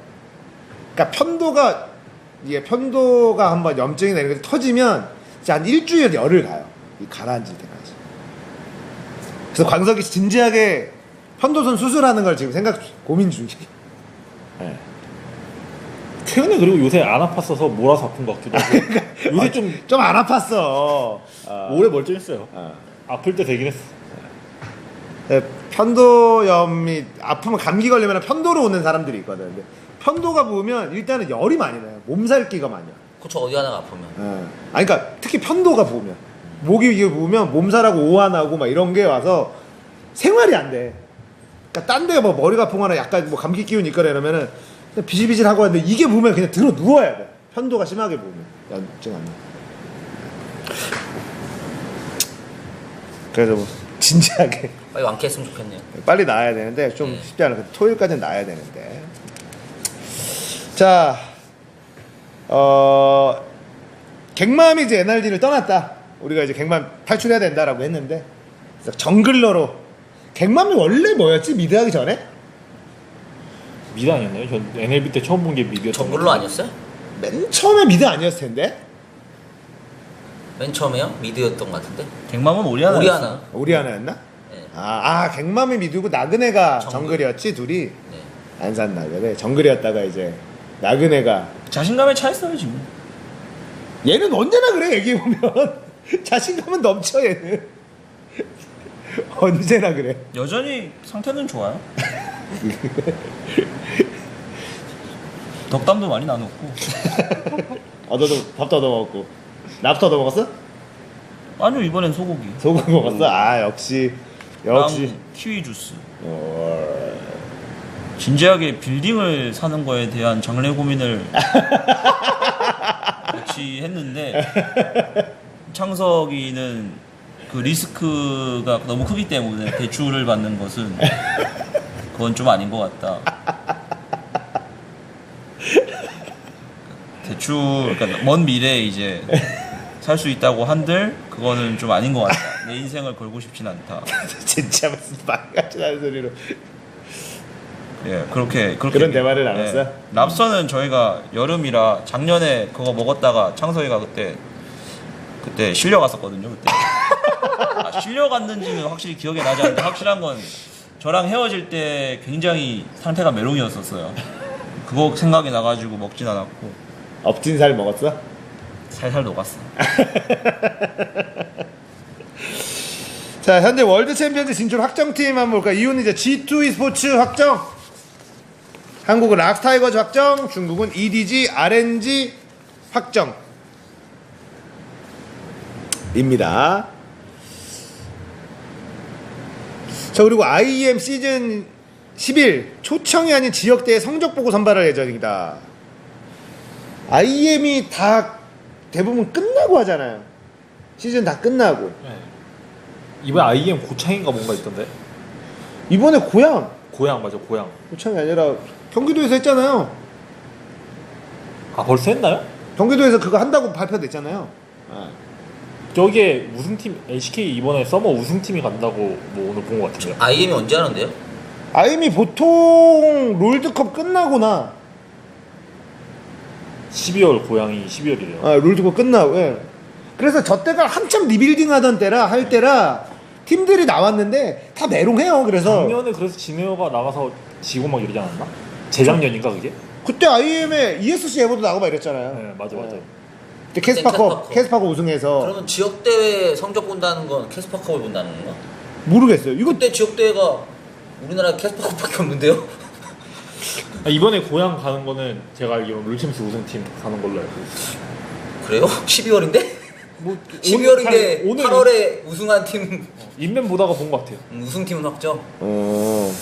Speaker 1: 그러니까 편도가 한번 염증이나 이런 게 터지면 진짜 한 일주일 열을 가요. 이 가라앉을 때까지. 그래서 광석이 진지하게 편도선 수술하는 걸 지금 고민 중이에요.
Speaker 2: 최근에 그리고 요새 안 아팠어서 몰아서 아픈 것 같기도 하고 요새
Speaker 1: 좀 안 아팠어.
Speaker 2: 오래 멀쩡했어요.
Speaker 1: 어.
Speaker 2: 아플 때 되긴 했어.
Speaker 1: 네, 편도염이 아프면 감기 걸리면 편도로 오는 사람들이 있거든. 근데 편도가 부으면 일단은 열이 많이 나요. 몸살기가 많이 나.
Speaker 3: 그쵸, 어디 하나가 아프면.
Speaker 1: 아니 그러니까 특히 편도가 부으면 목이 이게 부으면 몸살하고 오한하고 막 이런 게 와서 생활이 안 돼. 그러니까 딴 데가 뭐 머리가 아프거나 약간 뭐 감기 기운 있거나 이러면은 그냥 비실비실하고 하는데 이게 부으면 그냥 들어 누워야 돼. 편도가 심하게 부으면 염증 안 나. 그래서 뭐 진지하게
Speaker 3: 빨리 완쾌했으면 좋겠네요.
Speaker 1: 빨리 나아야 되는데 좀 쉽지 않아. 토요일까지는 나아야 되는데. 자, 갱맘이 이제 NRD를 떠났다. 우리가 이제 갱맘 탈출해야 된다라고 했는데 그래서 정글러로 갱맘이 원래 뭐였지? 미드하기 전에?
Speaker 2: 미드 아니었나요? 전 NLB 때 처음 본 게 미드였던
Speaker 3: 정글로
Speaker 2: 것
Speaker 3: 아니었어요?
Speaker 1: 맨 처음에 미드 아니었을 텐데?
Speaker 3: 맨 처음에요? 미드였던 것 같은데.
Speaker 4: 갱맘은 오리아나.
Speaker 3: 오리아나.
Speaker 1: 오리아나였나?
Speaker 3: 네.
Speaker 1: 갱맘이 미드고 나그네가
Speaker 3: 정글.
Speaker 1: 정글이었지 둘이.
Speaker 3: 네.
Speaker 1: 안산 나그네 정글이었다가 이제 나그네가
Speaker 4: 자신감에 차있어요 지금.
Speaker 1: 얘는 언제나 그래 얘기해보면 자신감은 넘쳐 얘는 언제나 그래.
Speaker 4: 여전히 상태는 좋아요. 덕담도 많이 나눴고.
Speaker 1: 너도 밥도 얻어먹었고 랍스터 얻어먹었어?
Speaker 4: 아니요, 이번엔 소고기.
Speaker 1: 소고기 먹었어? 역시
Speaker 4: 다음 키위 주스. 진지하게 빌딩을 사는 거에 대한 장래 고민을 같이 했는데 창석이는 그 리스크가 너무 크기 때문에 대출을 받는 것은 그건 좀 아닌 것 같다. 대출, 그러니까 먼 미래에 이제 살 수 있다고 한들 그거는 좀 아닌 것 같다. 내 인생을 걸고 싶진 않다.
Speaker 1: 진짜 무슨 말같지 않은 소리로
Speaker 4: 예, 그렇게
Speaker 1: 그런 대화를 나눴어요?
Speaker 4: 랍스터는 저희가 여름이라 작년에 그거 먹었다가 창석이가 그때 실려갔었거든요. 그때 실려갔는지는 확실히 기억이 나지 않는데 확실한 건 저랑 헤어질 때 굉장히 상태가 메롱이었었어요. 그거 생각이 나가지고 먹진 않았고
Speaker 1: 엎진 살 먹었어?
Speaker 4: 살살 녹았어.
Speaker 1: 자, 현재 월드 챔피언즈 진출 확정팀 한번 볼까요? 이유는 이제 G2 e스포츠 확정, 한국은 락스타이거즈 확정, 중국은 EDG, RNG 확정 입니다. 자, 그리고 IEM 시즌 11 초청이 아닌 지역대회 성적 보고 선발할 예정이다. IEM이 다 대부분 끝나고 하잖아요. 시즌 다 끝나고.
Speaker 2: 네. 이번에 IEM 고창인가 뭔가 있던데.
Speaker 1: 이번에 고향
Speaker 2: 맞아, 고향.
Speaker 1: 고창이 아니라 경기도에서 했잖아요.
Speaker 2: 벌써 했나요?
Speaker 1: 경기도에서 그거 한다고 발표됐잖아요.
Speaker 2: 저기에 우승팀 LCK 이번에 서머 우승팀이 간다고 뭐 오늘 본 것 같은데요.
Speaker 3: IM이 언제 하는데요?
Speaker 1: 아임이 보통 롤드컵 끝나거나
Speaker 2: 12월 고향이 12월이래요.
Speaker 1: 롤드컵 끝나고. 예. 그래서 저 때가 한참 리빌딩 하던 때라 할 때라 팀들이 나왔는데 다 메롱해요. 그래서
Speaker 2: 작년에 그래서 진에어가 나가서 지고 막 이러지 않았나? 재작년인가 그게?
Speaker 1: 그때 IM에 ESC 에버도 나가고 막 이랬잖아요.
Speaker 2: 네, 맞아.
Speaker 1: 그때 캐스파컵 우승해서.
Speaker 3: 그러면 지역 대회 성적 본다는 건 캐스파컵을 본다는 건가?
Speaker 1: 모르겠어요. 이거
Speaker 3: 그때 지역 대회가 우리나라 캐스파컵밖에 없는데요?
Speaker 2: 이번에 고향 가는 거는 제가 알기로는 롤챔스 우승팀 가는 걸로 알고 있어요.
Speaker 3: 그래요? 12월인데?
Speaker 2: 뭐
Speaker 3: 12월인데
Speaker 2: 오늘
Speaker 3: 8월에 우승한 팀
Speaker 2: 인맨 보다가 본 것 같아요.
Speaker 3: 우승팀은 확정.
Speaker 1: 어.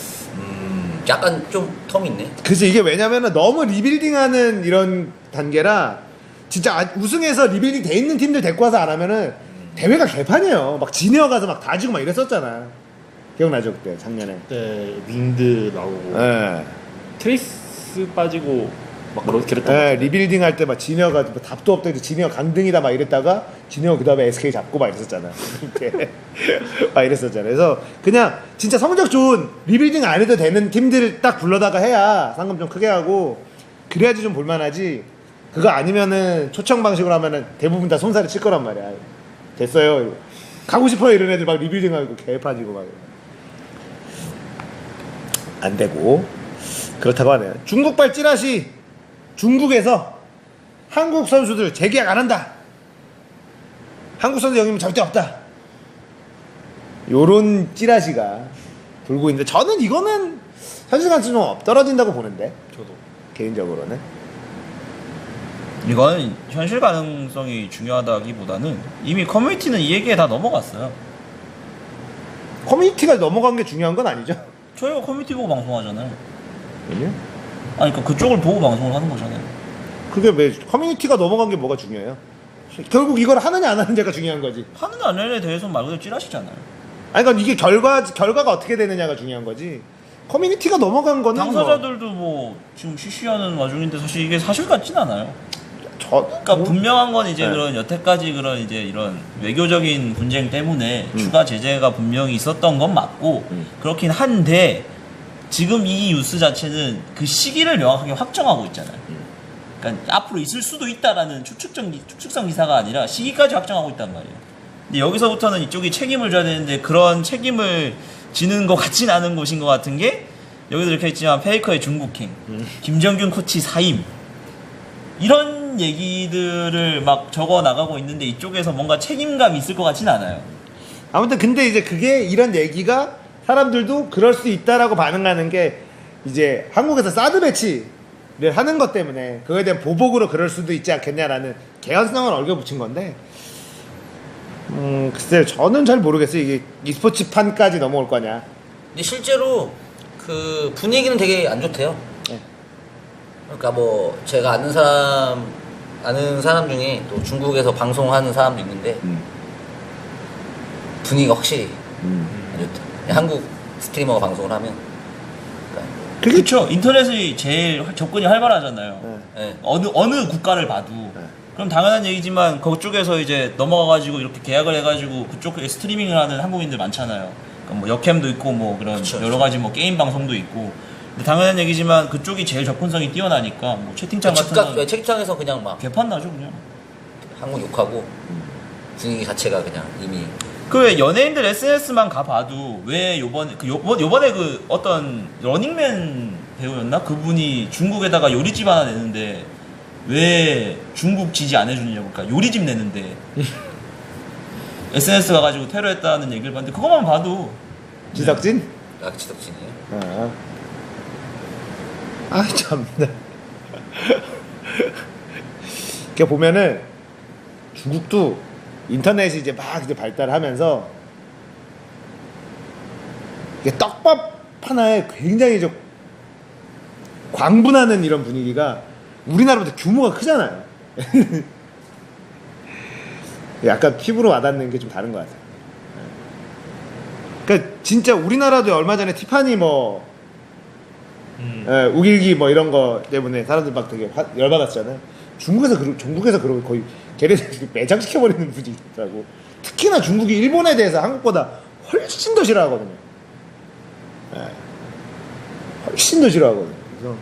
Speaker 3: 약간 좀 텀이 있네.
Speaker 1: 그래서 이게 왜냐면은 너무 리빌딩하는 이런 단계라 진짜 우승해서 리빌딩 돼 있는 팀들 데리고 와서 안 하면은 대회가 개판이에요. 막 지내어 가서 막 다지고 막 이랬었잖아. 기억나죠 그때 작년에.
Speaker 2: 그때 윈드 나오고
Speaker 1: 예.
Speaker 2: 트레이스 빠지고 막 그랬던 것
Speaker 1: 예,
Speaker 2: 같아요.
Speaker 1: 리빌딩 할 때 막 지내어 가지고 뭐 답도 없다 이제 지내어 강등이다 막 이랬다가 지내어 그 다음에 SK 잡고 막 이랬었잖아. 이렇게 막 이랬었잖아. 그래서 그냥 진짜 성적 좋은 리빌딩 안 해도 되는 팀들 딱 불러다가 해야 상금 좀 크게 하고 그래야지 좀 볼만하지. 그거 아니면은 초청 방식으로 하면은 대부분 다 손살을 칠 거란 말이야. 됐어요. 가고 싶어요 이런 애들 막 리빌딩 하고 개판이고 막. 안 되고 그렇다고 하네요. 중국발 찌라시 중국에서 한국 선수들 재계약 안 한다. 한국 선수 여기면 절대 없다. 요런 찌라시가 돌고 있는데 저는 이거는 현실 가능성이 좀 떨어진다고 보는데
Speaker 2: 저도.
Speaker 1: 개인적으로는.
Speaker 4: 이건 현실 가능성이 중요하다기보다는 이미 커뮤니티는 이 얘기에 다 넘어갔어요.
Speaker 1: 커뮤니티가 넘어간 게 중요한 건 아니죠?
Speaker 4: 저희가 커뮤니티 보고 방송하잖아요.
Speaker 1: 아니요?
Speaker 4: 아니 그러니까 그쪽을 보고 방송을 하는 거잖아요.
Speaker 1: 그게 왜 커뮤니티가 넘어간 게 뭐가 중요해요? 결국 이걸 하느냐 안 하느냐가 중요한 거지.
Speaker 4: 하는 안 하느냐에 대해서는 말 그대로 찌라시잖아요.
Speaker 1: 아니 그러니까 이게 결과가 어떻게 되느냐가 중요한 거지. 커뮤니티가 넘어간 거는
Speaker 4: 당사자들도 뭐 지금 쉬쉬하는 와중인데 사실 이게 사실 같진 않아요. 그러니까
Speaker 1: 뭐,
Speaker 4: 분명한 건 이제
Speaker 1: 네.
Speaker 4: 그런 여태까지 그런 이제 이런 외교적인 분쟁 때문에 추가 제재가 분명히 있었던 건 맞고 그렇긴 한데 지금 이 뉴스 자체는 그 시기를 명확하게 확정하고 있잖아요. 그러니까 앞으로 있을 수도 있다라는 추측성 기사가 아니라 시기까지 확정하고 있단 말이에요. 근데 여기서부터는 이쪽이 책임을 져야 되는데 그런 책임을 지는 것 같진 않은 곳인 것 같은 게 여기도 이렇게 있지만 페이커의 중국행, 김정균 코치 사임 이런 얘기들을 막 적어 나가고 있는데 이쪽에서 뭔가 책임감이 있을 것 같진 않아요.
Speaker 1: 아무튼 근데 이제 그게 이런 얘기가 사람들도 그럴 수 있다라고 반응하는 게 이제 한국에서 사드 배치를 하는 것 때문에 그거에 대한 보복으로 그럴 수도 있지 않겠냐라는 개연성을 얽어붙인 건데 글쎄요 저는 잘 모르겠어요. 이게 e스포츠판까지 넘어올 거냐.
Speaker 3: 근데 실제로 그 분위기는 되게 안 좋대요.
Speaker 1: 네.
Speaker 3: 그러니까 뭐 제가 아는 사람 중에 또 중국에서 방송하는 사람도 있는데 분위기가 확실히 안 좋다. 한국 스트리머가 방송을 하면 그러니까
Speaker 4: 그렇죠. 인터넷이 제일 접근이 활발하잖아요.
Speaker 3: 네.
Speaker 4: 어느 국가를 봐도. 그럼 당연한 얘기지만 그쪽에서 이제 넘어가가지고 이렇게 계약을 해가지고 그쪽에 스트리밍을 하는 한국인들 많잖아요. 그러니까 뭐 역캠도 있고 뭐 그런
Speaker 3: 그쵸,
Speaker 4: 여러 가지 뭐 게임 방송도 있고. 근데 당연한 얘기지만 그쪽이 제일 접근성이 뛰어나니까 뭐 채팅창 같은
Speaker 3: 즉각
Speaker 4: 거
Speaker 3: 책장에서 그냥 막
Speaker 4: 개판 나죠 그냥.
Speaker 3: 한국 욕하고 분위기 자체가 그냥 이미
Speaker 4: 그 왜 연예인들 SNS만 가봐도 왜 요번에 그 어떤 러닝맨 배우였나 그분이 중국에다가 요리집 하나 내는데 왜 중국 지지 안 해주냐고 그러니까 요리집 내는데 SNS 가가지고 테러했다는 얘기를 봤는데 그것만 봐도
Speaker 1: 지석진?
Speaker 3: 지덕진이에요.
Speaker 1: 아 참나. 이렇게 보면은 중국도 인터넷이 이제 막 이제 발달하면서 이게 떡밥 하나에 굉장히 좀 광분하는 이런 분위기가 우리나라보다 규모가 크잖아요. 약간 피부로 와닿는 게 좀 다른 것 같아요. 그러니까 진짜 우리나라도 얼마 전에 티파니 뭐 우길기 뭐 이런 거 때문에 사람들 막 되게 열받았잖아요. 중국에서 그러고 거의 걔네들 매장시켜버리는 분위기 있더라고. 특히나 중국이 일본에 대해서 한국보다 훨씬 더 싫어하거든요. 훨씬 더 싫어하거든요. 그래서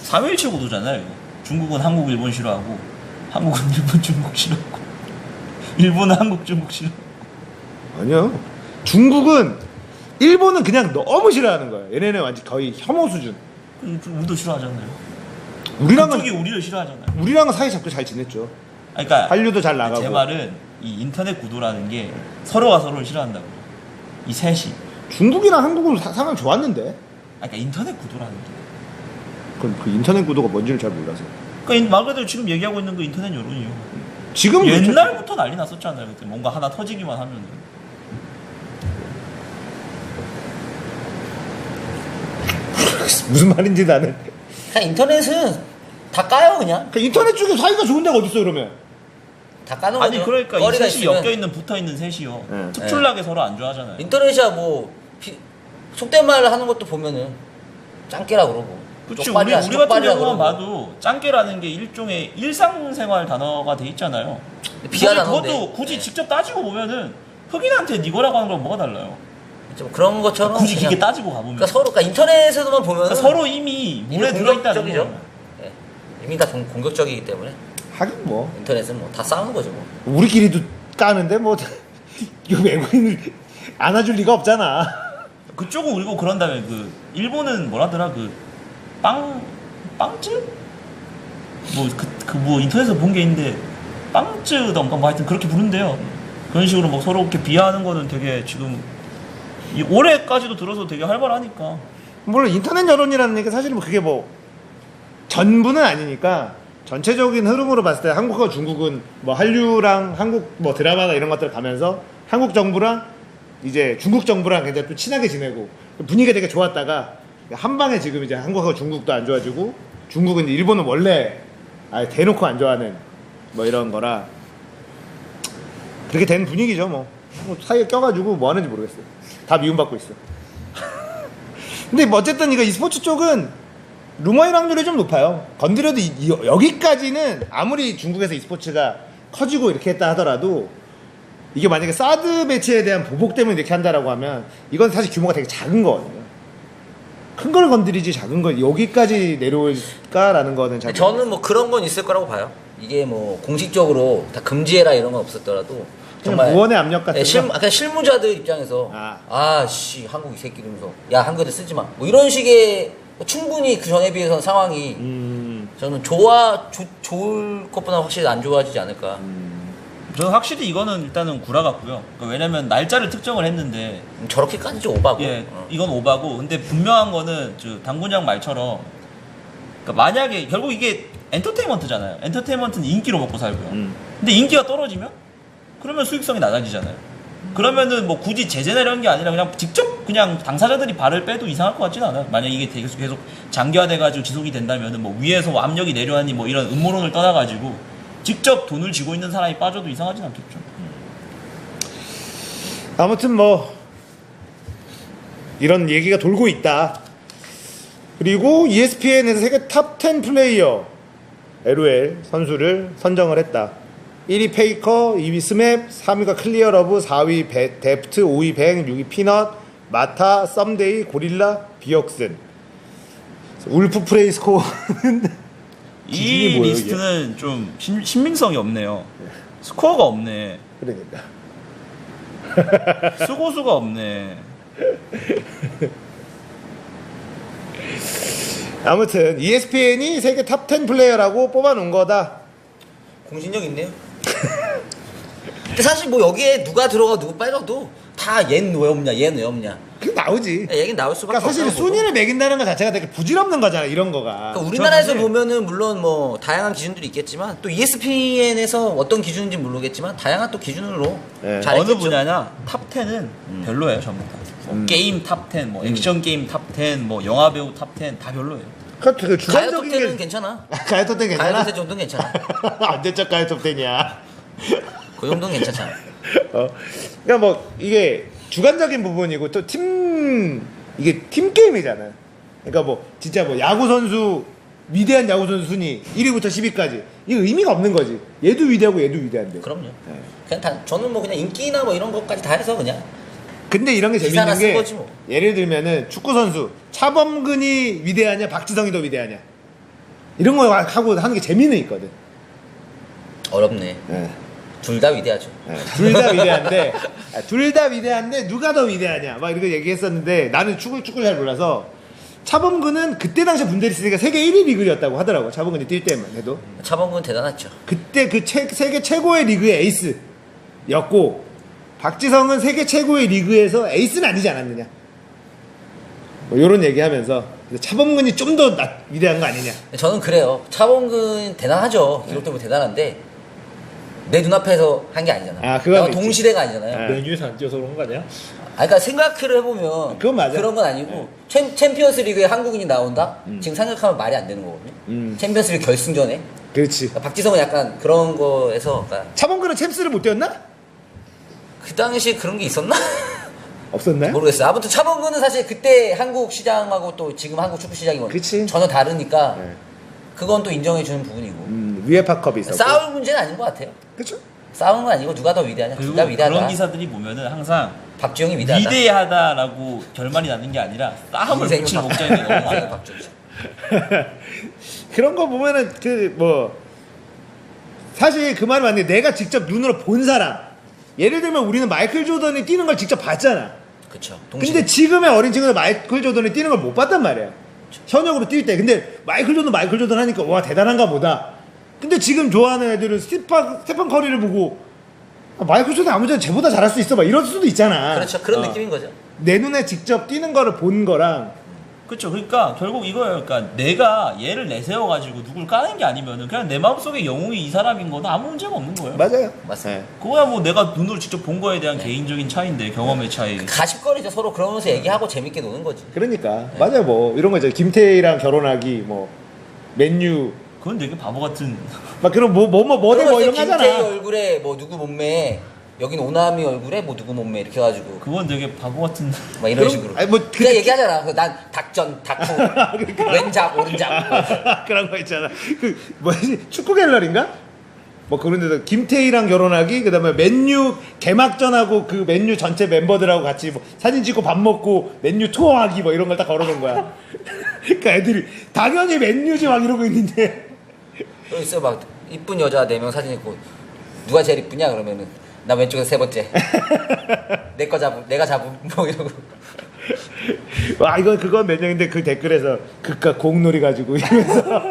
Speaker 4: 3.17 구도잖아요. 이거. 중국은 한국, 일본 싫어하고 한국은 일본, 중국 싫어하고 일본은 한국, 중국 싫어하고
Speaker 1: 아니요. 중국은 일본은 그냥 너무 싫어하는 거예요. 얘네는 완전 거의 혐오 수준.
Speaker 4: 우리도 싫어하잖아요. 그쪽이 우리를 싫어하잖아요.
Speaker 1: 우리랑은 사이 잡고 잘 지냈죠.
Speaker 4: 그러니까
Speaker 1: 한류도 잘 나가고.
Speaker 4: 제 말은 이 인터넷 구도라는 게 서로가 서로를 싫어한다고. 이 셋이.
Speaker 1: 중국이랑 한국은 상황 좋았는데.
Speaker 4: 그러니까 인터넷 구도라는 게.
Speaker 1: 그럼 그 인터넷 구도가 뭔지를 잘 몰라서.
Speaker 4: 그러니까 말 그대로 지금 얘기하고 있는 그 인터넷 여론이요.
Speaker 1: 지금
Speaker 4: 옛날부터 난리 났었잖아요. 그때 뭔가 하나 터지기만 하면은.
Speaker 1: 무슨 말인지 나는.
Speaker 3: 그냥 인터넷은 다 까요 그냥
Speaker 1: 그 인터넷 쪽에 사이가 좋은 데가 어딨어 그러면.
Speaker 3: 다 까는
Speaker 4: 아니
Speaker 3: 거죠.
Speaker 4: 그러니까 이
Speaker 3: 거리가
Speaker 4: 셋이
Speaker 3: 있으면.
Speaker 4: 엮여있는 붙어있는 셋이요.
Speaker 1: 네.
Speaker 4: 특출나게 서로 안 좋아하잖아요.
Speaker 3: 인터넷이야 뭐 속된 말을 하는 것도 보면은 짱깨라 그러고
Speaker 4: 그치. 우리 같은 경우만 봐도 짱깨라는 게 일종의 일상생활 단어가 돼 있잖아요.
Speaker 3: 비하하는데
Speaker 4: 그것도 굳이 직접 따지고 보면은 흑인한테 니거라고 하는 건 뭐가 달라요?
Speaker 3: 좀 그런 것처럼
Speaker 4: 굳이
Speaker 3: 그냥-
Speaker 4: 이게 따지고 가보면
Speaker 3: 그러니까 서로 그러니까 인터넷에서만 보면은
Speaker 4: 그러니까 서로 이미 물에 들어있다는
Speaker 3: 공격적이죠.
Speaker 4: 거예요.
Speaker 3: 예. 이미 다 공격적이기 때문에
Speaker 1: 하긴 뭐
Speaker 3: 인터넷은 뭐 다 싸우는 거죠 뭐.
Speaker 1: 우리끼리도 까는데 뭐 이거 외국인을 안아줄 리가 없잖아.
Speaker 4: 그쪽은 울고 그런 다음에 그 일본은 뭐라더라 그 빵집? 뭐 인터넷에서 본 게 있는데 빵쯔던가 뭐 하여튼 그렇게 부른대요. 그런 식으로 뭐 서로 이렇게 비하하는 거는 되게 지금 이 올해까지도 들어서 되게 활발하니까.
Speaker 1: 물론 인터넷 여론이라는 게 사실은 뭐 그게 뭐 전부는 아니니까 전체적인 흐름으로 봤을 때 한국과 중국은 뭐 한류랑 한국 뭐 드라마나 이런 것들 가면서 한국 정부랑 이제 중국 정부랑 굉장히 또 친하게 지내고 분위기가 되게 좋았다가 한 방에 지금 이제 한국하고 중국도 안 좋아지고 중국은 이제 일본은 원래 아예 대놓고 안 좋아하는 뭐 이런 거라 그렇게 된 분위기죠. 뭐 사이에 껴가지고 뭐 하는지 모르겠어요. 다 미움받고 있어. 근데 뭐 어쨌든 이거 e스포츠 쪽은 루머일 확률이 좀 높아요. 건드려도 여기까지는 아무리 중국에서 e스포츠가 커지고 이렇게 했다 하더라도 이게 만약에 사드 매치에 대한 보복 때문에 이렇게 한다라고 하면 이건 사실 규모가 되게 작은 거거든요. 큰 걸 건드리지 작은 걸 여기까지 내려올까라는 거는 잘
Speaker 3: 저는 뭐 그런 건 있을 거라고 봐요. 이게 뭐 공식적으로 다 금지해라 이런 건 없었더라도
Speaker 1: 정말 무언의 압력 같은
Speaker 3: 그냥 실무자들 입장에서
Speaker 1: 아.
Speaker 3: 아씨 한국 이 새끼 이러면서 야 한국에 쓰지 마 뭐 이런 식의 충분히 그 전에 비해서 상황이 저는 좋을 것보다 확실히 안 좋아지지 않을까.
Speaker 4: 저는 확실히 이거는 일단은 구라 같고요. 그러니까 왜냐면 날짜를 특정을 했는데
Speaker 3: 저렇게까지 좀 오바고.
Speaker 4: 예, 이건 오바고. 근데 분명한 거는 저 당군장 말처럼 그러니까 만약에 결국 이게 엔터테인먼트잖아요. 엔터테인먼트는 인기로 먹고 살고요. 근데 인기가 떨어지면 그러면 수익성이 낮아지잖아요. 그러면은 뭐 굳이 제재나 이런 게 아니라 그냥 직접 그냥 당사자들이 발을 빼도 이상할 것 같지는 않아요. 만약 이게 계속 장기화돼가지고 지속이 된다면은 뭐 위에서 뭐 압력이 내려하니 뭐 이런 음모론을 떠나가지고 직접 돈을 쥐고 있는 사람이 빠져도 이상하진 않겠죠.
Speaker 1: 아무튼 뭐 이런 얘기가 돌고 있다. 그리고 ESPN에서 세계 탑 10 플레이어 LOL 선수를 선정을 했다. 1위 페이커, 2위 스맵, 3위가 클리어러브, 4위 데프트, 5위 뱅, 6위 피넛, 마타, 썸데이, 고릴라, 비역슨. 울프 프레이 스코어는
Speaker 4: 이
Speaker 1: 뭐예요,
Speaker 4: 리스트는 좀 신빙성이 없네요. 스코어가 없네.
Speaker 1: 그러니까
Speaker 4: 수고수가 없네.
Speaker 1: 아무튼 ESPN이 세계 탑 10 플레이어라고 뽑아놓은 거다.
Speaker 3: 공신력 있네요. 근데 사실 뭐 여기에 누가 들어가 누구 빨려도 다 얘는 왜 없냐 얘는 왜 없냐
Speaker 1: 그 나오지.
Speaker 3: 얘긴 나올 수밖에
Speaker 1: 그러니까 사실
Speaker 3: 없다고 보고.
Speaker 1: 순위를 매긴다는 것 자체가 되게 부질없는 거잖아. 이런 거가.
Speaker 3: 그러니까 우리나라에서
Speaker 4: 사실-
Speaker 3: 보면은 물론 뭐 다양한 기준들이 있겠지만 또 ESPN에서 어떤 기준인지 모르겠지만 다양한 또 기준으로
Speaker 1: 네.
Speaker 3: 잘했겠죠.
Speaker 4: 어느 분야냐 탑 10은 별로예요 전부 다. 뭐 게임 탑 10, 뭐 액션 게임 탑 10, 뭐 영화 배우 탑 10 다 별로예요.
Speaker 1: 그러니까 그
Speaker 3: 가요
Speaker 1: 주관적인
Speaker 3: 톱텐은
Speaker 1: 게
Speaker 3: 괜찮아.
Speaker 1: 가요 톱텐 괜찮아?
Speaker 3: 가요 톱텐 정도는 괜찮아.
Speaker 1: 언제적 가요 톱텐이야?
Speaker 3: 그 정도는 괜찮잖아.
Speaker 1: 그러니까 뭐 이게 주관적인 부분이고 또 이게 팀 게임이잖아. 그러니까 뭐 진짜 뭐 야구 선수 위대한 야구 선수 순위 1위부터 10위까지 이거 의미가 없는 거지. 얘도 위대하고 얘도 위대한데.
Speaker 3: 그럼요.
Speaker 1: 네.
Speaker 3: 그냥 다 저는 뭐 그냥 인기나 뭐 이런 것까지 다 해서 그냥
Speaker 1: 근데 이런 게
Speaker 3: 기사나
Speaker 1: 재밌는 게
Speaker 3: 쓴 거지 뭐.
Speaker 1: 예를 들면은 축구 선수 차범근이 위대하냐 박지성이 더 위대하냐 이런 거 하고 하는 게 재미는 있거든.
Speaker 3: 어렵네.
Speaker 1: 네.
Speaker 3: 둘 다 위대하죠.
Speaker 1: 둘 다 위대한데 둘 다 위대한데 누가 더 위대하냐 막 이렇게 얘기했었는데 나는 축구를 잘 몰라서 차범근은 그때 당시 분데스리가 세계 1위 리그였다고 하더라고. 차범근이 뛸 때만 해도
Speaker 3: 차범근 대단했죠.
Speaker 1: 그때 그 세계 최고의 리그의 에이스였고 박지성은 세계 최고의 리그에서 에이스는 아니지 않았느냐 뭐 이런 얘기하면서 차범근이 좀 더 위대한 거 아니냐.
Speaker 3: 저는 그래요. 차범근 대단하죠. 기록 때문에 대단한데 내 눈앞에서 한 게 아니잖아.
Speaker 1: 아, 그건 있지.
Speaker 3: 동시대가 아니잖아요.
Speaker 1: 네.
Speaker 2: 메뉴에서 안 뛰어서 그런 거 아니야?
Speaker 3: 그러니까 생각을 해보면
Speaker 1: 그건 맞아.
Speaker 3: 그런 건 아니고 챔피언스 리그에 한국인이 나온다? 지금 생각하면 말이 안 되는 거거든요. 챔피언스 리그 결승전에
Speaker 1: 그렇지.
Speaker 3: 그러니까 박지성은 약간 그런 거에서 그러니까
Speaker 1: 차범근은 챔스를 못 뛰었나?
Speaker 3: 그 당시에 그런 게 있었나?
Speaker 1: 없었나요?
Speaker 3: 모르겠어요. 아무튼 차범근은 사실 그때 한국 시장하고 또 지금 한국 축구 시장이
Speaker 1: 그치.
Speaker 3: 전혀 다르니까
Speaker 1: 네.
Speaker 3: 그건 또 인정해주는 부분이고
Speaker 1: 위에파컵이 있었고.
Speaker 3: 싸울 문제는 아닌 것 같아요.
Speaker 1: 그렇죠.
Speaker 3: 싸우는 건 아니고 누가 더 위대하냐 둘
Speaker 4: 그리고
Speaker 3: 다 위대하다.
Speaker 4: 그런 기사들이 보면은 항상
Speaker 3: 박주영이 위대하다.
Speaker 4: 위대하다라고 결말이 나는 게 아니라 싸움을
Speaker 3: 인생
Speaker 4: 붙일 목적이 너무 많아요.
Speaker 3: 박주영.
Speaker 1: 그런 거 보면은 그 뭐 사실 그 말은 맞는데 내가 직접 눈으로 본 사람 예를 들면 우리는 마이클 조던이 뛰는 걸 직접 봤잖아.
Speaker 3: 그쵸.
Speaker 1: 근데 지금의 어린 친구들 마이클 조던이 뛰는 걸 못 봤단 말이야. 현역으로 뛸 때. 근데 마이클 조던 하니까 와 대단한가 보다. 근데 지금 좋아하는 애들은 스테판 커리를 보고 마이클 조던 아무튼 쟤보다 잘할 수 있어 막 이럴 수도 있잖아.
Speaker 3: 그렇죠. 그런 느낌인 거죠.
Speaker 1: 내 눈에 직접 뛰는 거를 본 거랑
Speaker 4: 그렇죠. 그러니까 결국 이거예요. 그러니까 내가 얘를 내세워가지고 누굴 까는 게 아니면은 그냥 내 마음속에 영웅이 이 사람인 거는 아무 문제가 없는 거예요.
Speaker 1: 맞아요.
Speaker 3: 맞습니다.
Speaker 4: 그거야 뭐 내가 눈으로 직접 본 거에 대한 개인적인 차이인데 경험의 차이.
Speaker 3: 가십거리죠. 서로 그러면서 얘기하고 재밌게 노는 거지.
Speaker 1: 그러니까 맞아요. 뭐 이런 거 있잖아요. 김태희랑 결혼하기 뭐 맨유
Speaker 4: 그건 되게 바보 같은.
Speaker 1: 막 그런 뭐 이런 거
Speaker 3: 김태희
Speaker 1: 하잖아.
Speaker 3: 얼굴에 뭐 누구 몸매, 여긴 오나미 얼굴에 뭐 누구 몸매 이렇게 해가지고
Speaker 4: 그건 되게 바보 같은.
Speaker 3: 막 이런
Speaker 1: 그럼-
Speaker 3: 식으로.
Speaker 1: 아니, 뭐
Speaker 3: 그냥 얘기하잖아. 난 닭전, 닭후, 왼잡, 오른잡.
Speaker 1: 그런 거 있잖아. 그 뭐지 축구 갤러리인가? 뭐 그런 데서 김태희랑 결혼하기 그다음에 맨유 개막전하고 그 맨유 전체 멤버들하고 같이 뭐 사진 찍고 밥 먹고 맨유 투어하기 뭐 이런 걸 딱 걸어놓은 거야. 그러니까 애들이 당연히 맨유지 막 이러고 있는데
Speaker 3: 여기 있어 막 이쁜 여자 4명 사진 있고 누가 제일 이쁘냐 그러면은 나 왼쪽에서 3번째. 내가 잡음 뭐 이러고.
Speaker 1: 와 이건 그건 몇 년인데 그 댓글에서 그깟 공놀이 가지고 이러면서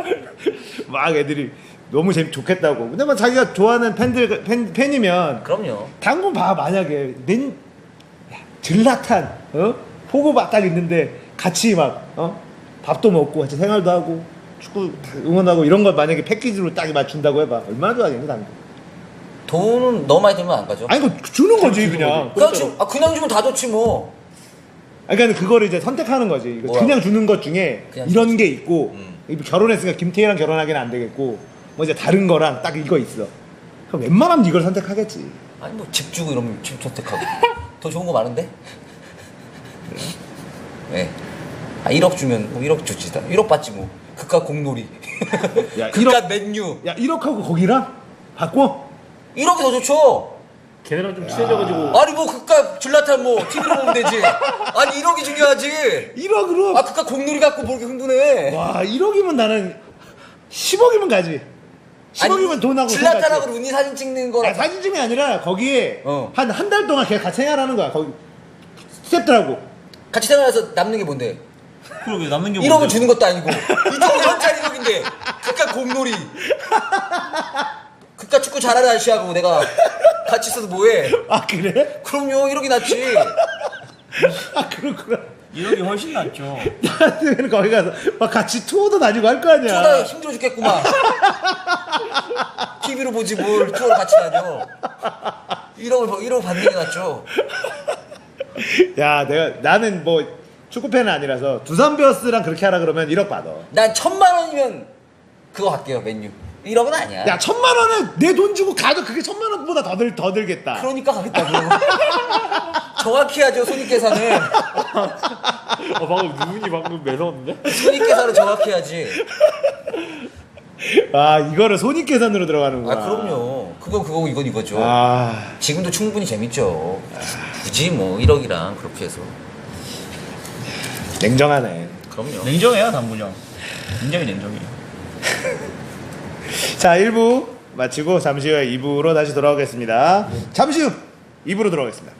Speaker 1: 막 애들이 너무 좋겠다고. 근데 뭐 자기가 좋아하는 팬이면
Speaker 3: 그럼요.
Speaker 1: 당분 봐 만약에 질라탄 포그바 딱 있는데 같이 막 밥도 먹고 같이 생활도 하고 축구 응원하고 이런 걸 만약에 패키지로 딱 맞춘다고 해봐 얼마나 좋아하겠니 당분.
Speaker 3: 돈은 너무 많이 들면 안 가죠.
Speaker 1: 아니 이거 주는 거지 그냥.
Speaker 3: 그냥 주면 다 좋지 뭐.
Speaker 1: 그러니까 그거를 이제 선택하는 거지. 이거
Speaker 3: 뭐야?
Speaker 1: 그냥 주는 것 중에
Speaker 3: 그냥
Speaker 1: 이런 게 있고
Speaker 3: 음.
Speaker 1: 결혼했으니까 김태희랑 결혼하기는 안 되겠고 뭐 이제 다른 거랑 딱 이거 있어. 그럼 웬만하면 이걸 선택하겠지.
Speaker 3: 아니 뭐 집 주고 이러면 집 선택하고. 더 좋은 거 많은데? 네. 1억 주면 뭐 1억 주지. 1억 받지 뭐. 그깟 공놀이.
Speaker 1: 야,
Speaker 3: 그깟 맨유.
Speaker 1: 야 1억하고 거기랑 바꿔?
Speaker 3: 1억이 더 좋죠.
Speaker 2: 걔네랑 좀 친해져가지고
Speaker 3: 아니 뭐 그깟 줄라탄 뭐 TV로 보면 되지. 아니 1억이 중요하지.
Speaker 1: 1억으로?
Speaker 3: 아 그깟 공놀이 갖고 뭐 이렇게 흥분해.
Speaker 1: 와 1억이면 나는 10억이면 가지. 10억이면 돈하고
Speaker 3: 줄라탄하고 루니 사진 찍는 거랑
Speaker 1: 사진 찍이 아니라 거기에
Speaker 3: 어.
Speaker 1: 한 달 동안 걔 같이 생활하는 거야. 거기 스태프들하고.
Speaker 3: 같이 생활해서 남는 게 뭔데?
Speaker 4: 그러게 남는 게
Speaker 3: 1억을
Speaker 4: 뭔데?
Speaker 3: 주는 것도 아니고 2억 원짜리 1억인데 그깟 공놀이 그깟 축구 잘하는 아저씨하고 내가 같이 있어서 뭐해?
Speaker 1: 아 그래?
Speaker 3: 그럼요 1억이 낫지.
Speaker 1: 아 그렇구나.
Speaker 4: 1억이 훨씬 낫죠.
Speaker 1: 나한테는 거기 가서 막 같이 투어도 다니고 할 거 아니야.
Speaker 3: 투어다 힘들어 죽겠구만. TV로 보지 뭘 투어를 같이 다녀. 1억 받는 게 낫죠.
Speaker 1: 야 나는 뭐 축구 팬은 아니라서 두산 베어스랑 그렇게 하라 그러면 1억 받아.
Speaker 3: 난 1,000만 원이면 그거 갈게요 맨유. 1억은 아니야.
Speaker 1: 야 1,000만 원은 내 돈 주고 가도 그게 1,000만 원보다 더 들겠다.
Speaker 3: 그러니까 가겠다고. 정확히 하죠 손익계산을.
Speaker 2: 방금 누군이 방금 매서웠는데?
Speaker 3: 손익계산을 정확히 해야지.
Speaker 1: 아 이거를 손익계산으로 들어가는구나.
Speaker 3: 아 그럼요. 그건 그거고 이건 이거죠.
Speaker 1: 아
Speaker 3: 지금도 충분히 재밌죠. 굳이 뭐 1억이랑 그렇게 해서.
Speaker 1: 냉정하네.
Speaker 3: 그럼요.
Speaker 4: 냉정해요 담분형. 굉장히 냉정해요.
Speaker 1: 자 1부 마치고 잠시 후에 2부로 다시 돌아오겠습니다. 잠시 후 2부로 돌아오겠습니다.